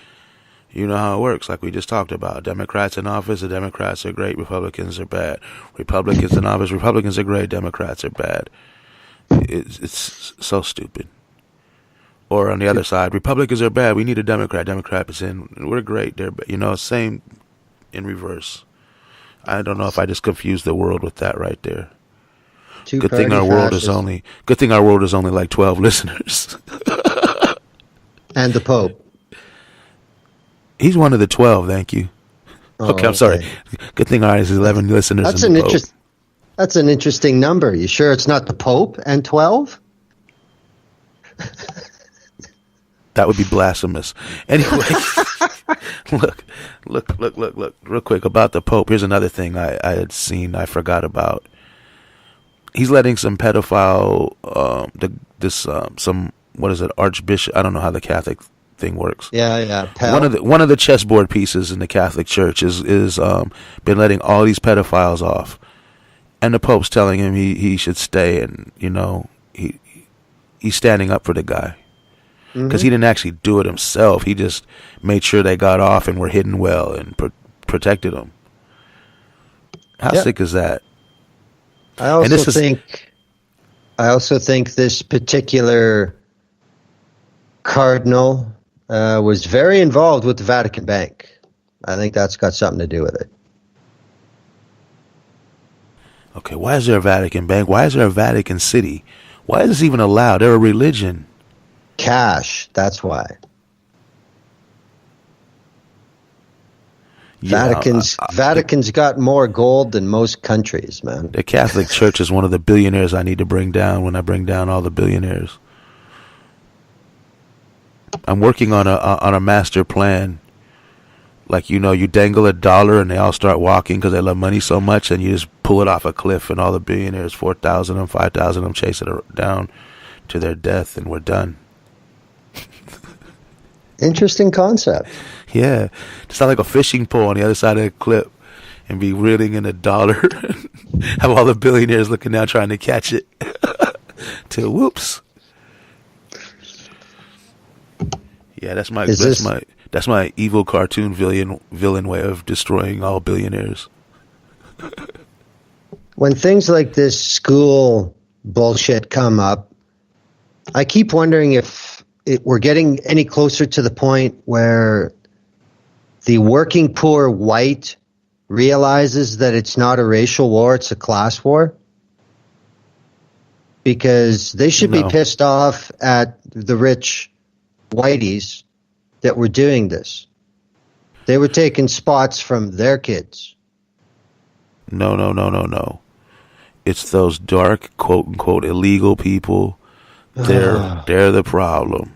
you know how it works, like we just talked about. Democrats in office, the Democrats are great, Republicans are bad. Republicans in office, Republicans are great, Democrats are bad. It's so stupid. Or on the other side, Republicans are bad, we need a Democrat. Democrat is in, we're great. They're, same in reverse. I don't know if I just confused the world with that right there. Good thing our world is only like 12 listeners.
And the Pope.
He's one of the 12, thank you. Okay, I'm sorry. Good thing ours is 11 listeners.
That's an interesting number. You sure it's not the Pope and 12?
That would be blasphemous. Anyway, look, real quick about the Pope. Here's another thing I had seen I forgot about. He's letting some pedophile, archbishop. I don't know how the Catholic thing works.
Yeah.
One of the chessboard pieces in the Catholic Church is been letting all these pedophiles off, and the Pope's telling him he should stay, and he's standing up for the guy. Because he didn't actually do it himself. He just made sure they got off and were hidden well and protected them. How sick is that?
I also think this particular cardinal was very involved with the Vatican Bank. I think that's got something to do with it.
Okay, why is there a Vatican Bank? Why is there a Vatican City? Why is this even allowed? They're a religion.
Cash, that's why.
Yeah,
Vatican's got more gold than most countries, man.
The Catholic Church is one of the billionaires I need to bring down when I bring down all the billionaires. I'm working on a master plan. Like, you dangle $1 and they all start walking because they love money so much, and you just pull it off a cliff, and all the billionaires, 4,000 and 5,000 of them, chase it down to their death, and we're done.
Interesting concept.
Yeah, just sound like a fishing pole on the other side of the cliff, and be reeling in $1. Have all the billionaires looking down trying to catch it. Till whoops. Yeah, that's my evil cartoon villain way of destroying all billionaires.
When things like this school bullshit come up, I keep wondering if we're getting any closer to the point where the working poor white realizes that it's not a racial war, it's a class war. Because they should be pissed off at the rich whiteys that were doing this. They were taking spots from their kids.
No. It's those dark, quote unquote, illegal people. They're the problem.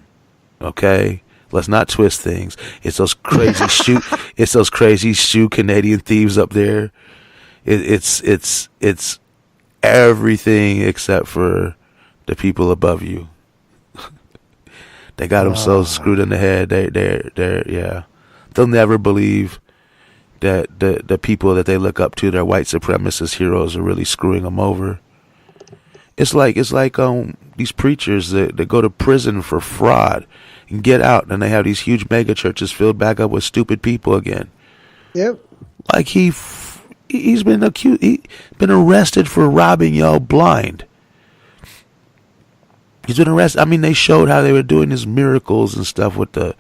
Okay? Let's not twist things. It's those crazy shoe Canadian thieves up there. It's everything except for the people above you. They got them so screwed in the head. They'll never believe that the people that they look up to, their white supremacist heroes, are really screwing them over. It's like these preachers that go to prison for fraud and get out, and they have these huge mega churches filled back up with stupid people again.
Yep.
Like he's been accused. He's been arrested for robbing y'all blind. He's been arrested. I mean, they showed how they were doing his miracles and stuff with the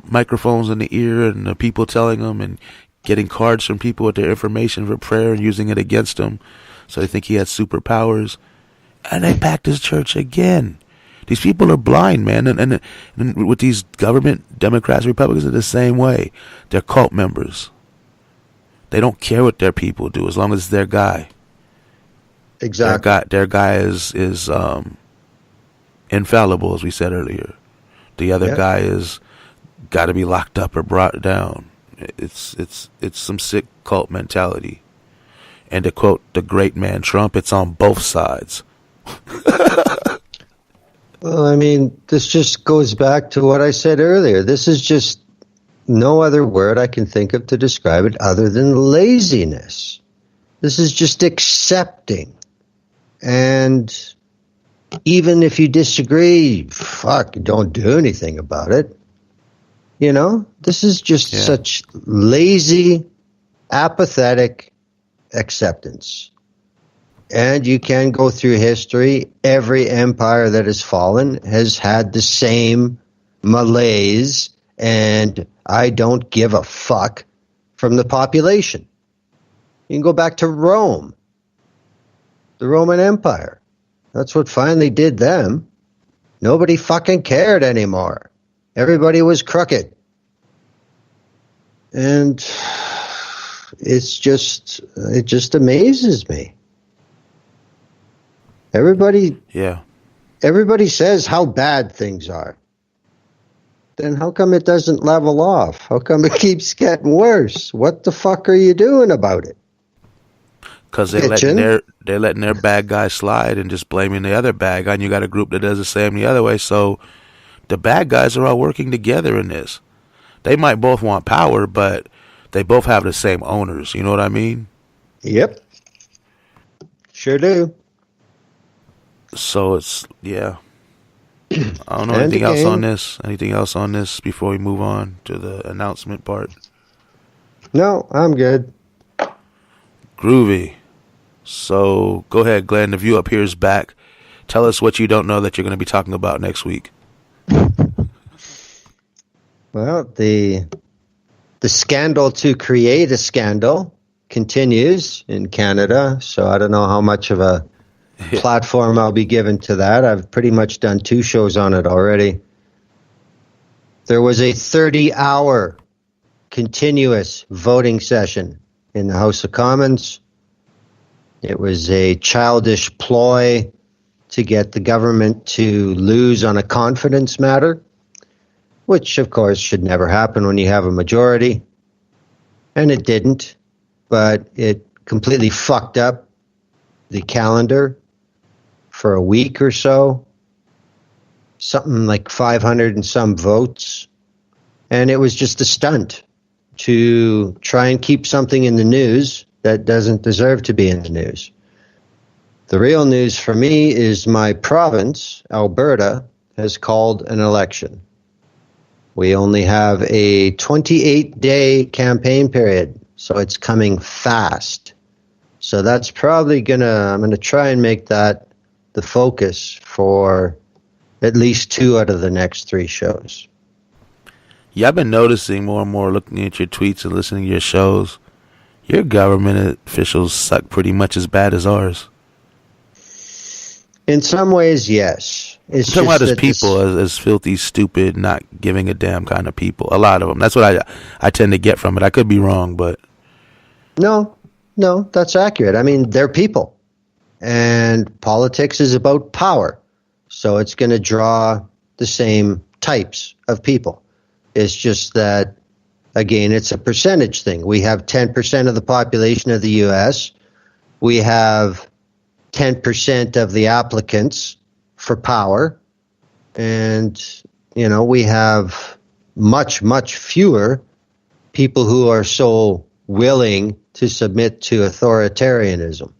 microphones in the ear and the people telling them and getting cards from people with their information for prayer and using it against him. So they think he had superpowers. And they packed his church again. These people are blind, man. And with these government, Democrats, Republicans are the same way. They're cult members. They don't care what their people do as long as it's their guy.
Exactly.
Their guy is infallible, as we said earlier. The other guy is got to be locked up or brought down. It's some sick cult mentality. And to quote the great man Trump, it's on both sides.
Well, I mean, this just goes back to what I said earlier. This is just no other word I can think of to describe it other than laziness. This is just accepting. And even if you disagree, fuck, don't do anything about it. You know, this is just such lazy, apathetic acceptance. And you can go through history. Every empire that has fallen has had the same malaise and I don't give a fuck from the population. You can go back to Rome, the Roman Empire. That's what finally did them. Nobody fucking cared anymore. Everybody was crooked. And it just amazes me. Everybody says how bad things are. Then how come it doesn't level off? How come it keeps getting worse? What the fuck are you doing about it?
Because they're letting their bad guy slide and just blaming the other bad guy. And you got a group that does the same the other way. So the bad guys are all working together in this. They might both want power, but they both have the same owners. You know what I mean?
Yep. Sure do.
So it's, I don't know anything else on this. Anything else on this before we move on to the announcement part?
No, I'm good.
Groovy. So go ahead, Glenn. The view up here is back. Tell us what you don't know that you're going to be talking about next week.
Well, the scandal to create a scandal continues in Canada, so I don't know how much of a platform I'll be given to that. I've pretty much done 2 shows on it already. There was a 30-hour continuous voting session in the House of Commons. It was a childish ploy to get the government to lose on a confidence matter, which, of course, should never happen when you have a majority. And it didn't, but it completely fucked up the calendar for a week or so. Something like 500 and some votes. And it was just a stunt to try and keep something in the news that doesn't deserve to be in the news. The real news for me is my province, Alberta, has called an election. We only have a 28-day campaign period, so it's coming fast. So that's probably I'm gonna try and make that the focus for at least 2 out of the next 3 shows.
Yeah, I've been noticing more and more, looking at your tweets and listening to your shows, your government officials suck pretty much as bad as ours.
In some ways, yes.
I'm talking about as people, as filthy, stupid, not giving a damn kind of people. A lot of them. That's what I tend to get from it. I could be wrong, but... No, that's accurate. I mean, they're people. And politics is about power. So it's going to draw the same types of people. It's just that, again, it's a percentage thing. We have 10% of the population of the U.S. We have 10% of the applicants for power. And, we have much, much fewer people who are so willing to submit to authoritarianism.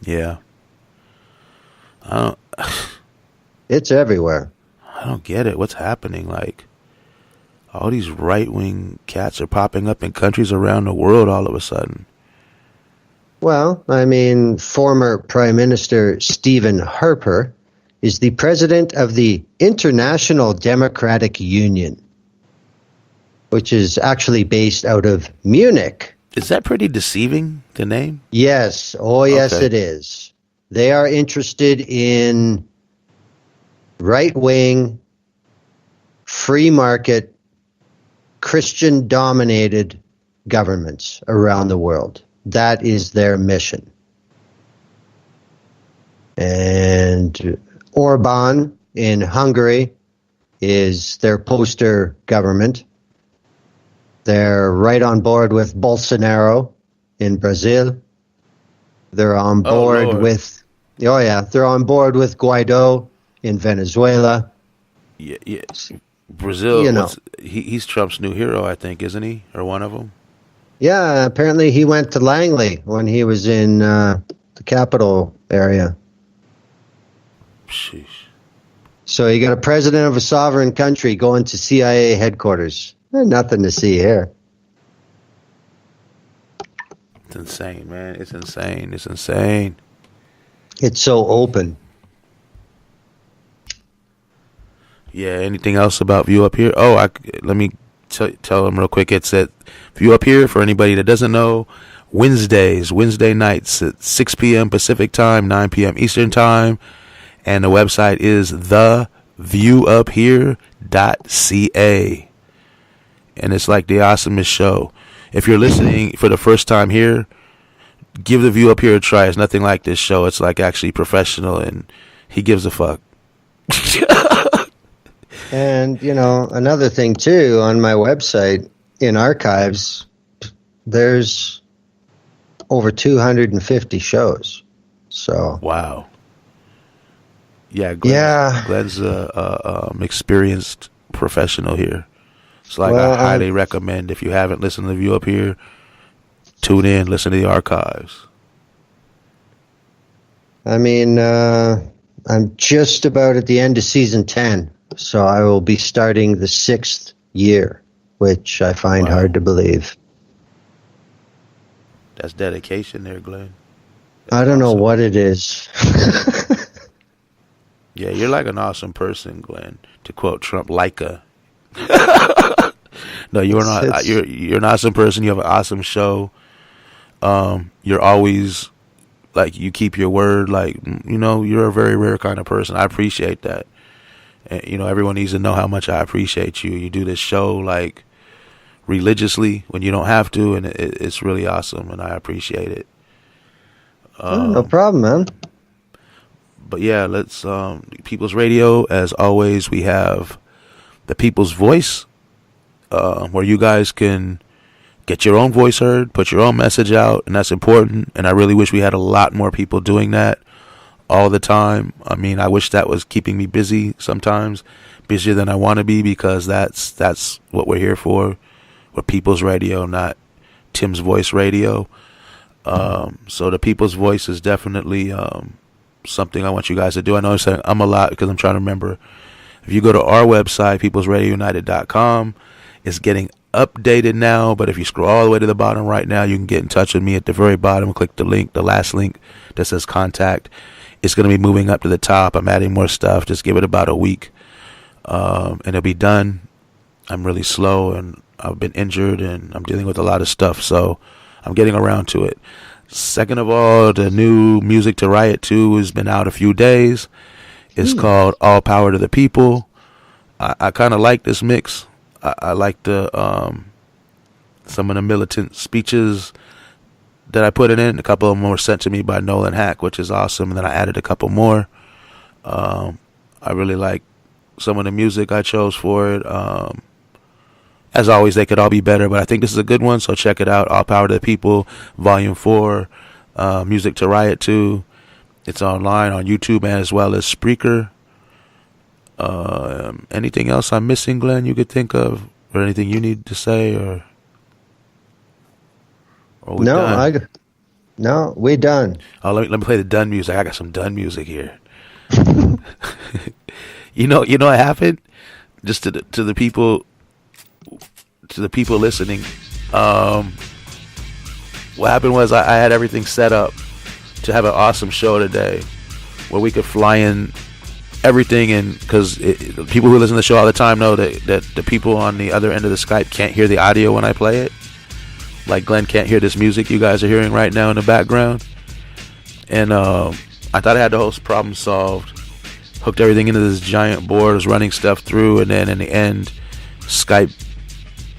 Yeah. It's everywhere. I don't get it. What's happening? Like, All these right-wing cats are popping up in countries around the world all of a sudden.
Well, I mean, former Prime Minister Stephen Harper is the president of the International Democratic Union, which is actually based out of Munich.
Is that pretty deceiving, the name?
Yes. Oh, yes,
Okay.
it is. They are interested in right-wing, free market, Christian-dominated governments around the world. That is their mission. And Orban in Hungary is their poster government. They're right on board with Bolsonaro in Brazil. They're on board
Lord.
they're on board with Guaido in Venezuela.
Yeah. Brazil,
You know.
he's Trump's new hero, I think, isn't he? Or one of them?
Yeah, apparently he went to Langley when he was in the capital area.
Sheesh.
So you got a president of a sovereign country going to CIA headquarters. Nothing to see here.
It's insane, man. It's insane. It's insane.
It's so open.
Yeah, anything else about View Up Here? Oh, let me tell them real quick. It's at View Up Here, for anybody that doesn't know, Wednesday nights at 6 p.m. Pacific Time, 9 p.m. Eastern Time. And the website is theviewuphere.ca. And it's like the awesomest show. If you're listening for the first time here, give the View Up Here a try. It's nothing like this show. It's like actually professional, and he gives a fuck.
And, another thing, too, on my website, in archives, there's over 250 shows. So,
Wow. Yeah, Glenn's experienced professional here. It's like
Well,
I highly recommend, if you haven't listened to the View Up Here, tune in, listen to the archives.
I mean, I'm just about at the end of season 10, so I will be starting the 6th year, which I find hard to believe.
That's dedication there, Glenn.
I don't know what it is.
Yeah, you're like an awesome person, Glenn. To quote Trump, like a. No, you're not. You're an awesome person. You have an awesome show. You're always like, you keep your word. Like, you're a very rare kind of person. I appreciate that. And, everyone needs to know how much I appreciate you. You do this show like religiously when you don't have to, and it's really awesome, and I appreciate it.
No problem, man.
But yeah, let's People's Radio. As always, we have the People's Voice, where you guys can get your own voice heard, put your own message out, and that's important. And I really wish we had a lot more people doing that all the time. I mean, I wish that was keeping me busy sometimes, busier than I want to be, because that's what we're here for. We're People's Radio, not Tim's Voice Radio. So the People's Voice is definitely something I want you guys to do. I know I'm a lot because I'm trying to remember. If you go to our website, peoplesradiounited.com, it's getting updated now, but if you scroll all the way to the bottom right now, you can get in touch with me at the very bottom. Click the link, the last link that says contact. It's going to be moving up to the top. I'm adding more stuff. Just give it about a week, and it'll be done. I'm really slow, and I've been injured, and I'm dealing with a lot of stuff, so I'm getting around to it. Second of all, the new Music to Riot 2 has been out a few days. It's called All Power to the People. I kind of like this mix. I like the some of the militant speeches that I put in. A couple of them were sent to me by Nolan Hack, which is awesome, and then I added a couple more. I really like some of the music I chose for it. As always, they could all be better, but I think this is a good one, so check it out. All Power to the People, Volume 4, Music to Riot 2. It's online on YouTube and as well as Spreaker. Anything else I'm missing, Glenn, you could think of? Or anything you need to say? Or we done?
No, we're done.
Oh, let me play the done music. I got some done music here. You know what happened? Just to the people to the people listening, what happened was I had everything set up to have an awesome show today where we could fly in everything, and because people who listen to the show all the time know that the people on the other end of the Skype can't hear the audio when I play it. Like Glenn can't hear this music you guys are hearing right now in the background. And I thought I had the whole problem solved. Hooked everything into this giant board, was running stuff through, and then in the end, Skype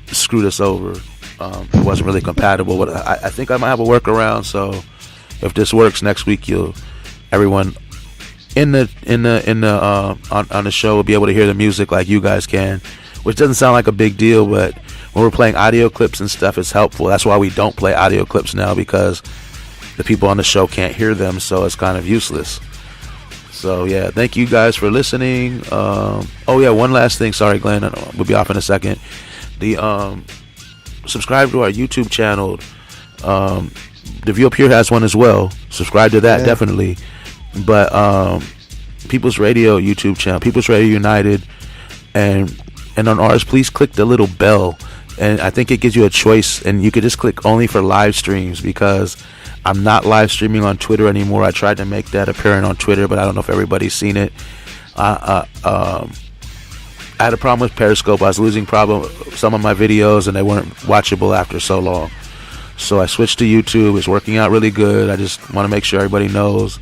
screwed us over. It wasn't really compatible, but I think I might have a workaround. So if this works next week, everyone on the show will be able to hear the music like you guys can, which doesn't sound like a big deal, but when we're playing audio clips and stuff, it's helpful. That's why we don't play audio clips now, because the people on the show can't hear them, so it's kind of useless. So yeah, thank you guys for listening. One last thing. Sorry, Glenn, we'll be off in a second. Subscribe to our YouTube channel. The View Up Here has one as well. Subscribe to that, definitely. But People's Radio YouTube channel, People's Radio United, and on ours, please click the little bell. And I think it gives you a choice, and you could just click only for live streams, because I'm not live streaming on Twitter anymore. I tried to make that apparent on Twitter, but I don't know if everybody's seen it. I had a problem with Periscope. I was losing some of my videos, and they weren't watchable after so long. So I switched to YouTube. It's working out really good. I just want to make sure everybody knows.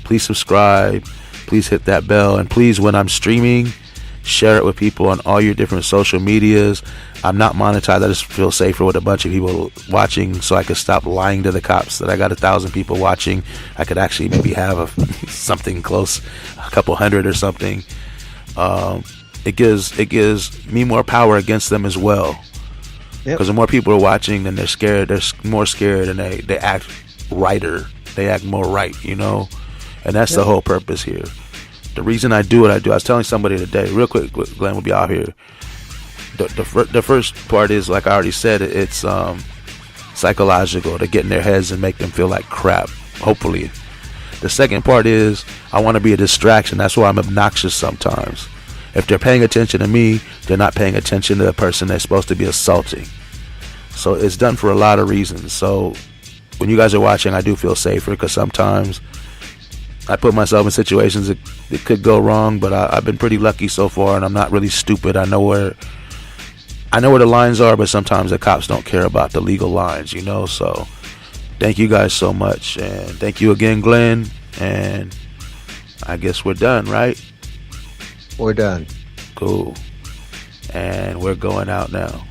Please subscribe. Please hit that bell. And please, when I'm streaming, share it with people on all your different social medias. I'm not monetized. I just feel safer with a bunch of people watching, so I could stop lying to the cops that I got 1,000 people watching. I could actually maybe have something close, a couple hundred or something. It gives me more power against them as well. Because the more people are watching, then they're scared. They're more scared, and they act righter. They act more right, And that's the whole purpose here. The reason I do what I do, I was telling somebody today, real quick, Glenn will be out here. The first part is, like I already said, it's psychological, to get in their heads and make them feel like crap, hopefully. The second part is, I want to be a distraction. That's why I'm obnoxious sometimes. If they're paying attention to me, they're not paying attention to the person they're supposed to be assaulting. So it's done for a lot of reasons. So when you guys are watching, I do feel safer, because sometimes I put myself in situations that could go wrong, but I've been pretty lucky so far, and I'm not really stupid. I know where the lines are, but sometimes the cops don't care about the legal lines, So thank you guys so much, and thank you again, Glenn. And I guess we're done, right?
We're done.
Cool. And we're going out now.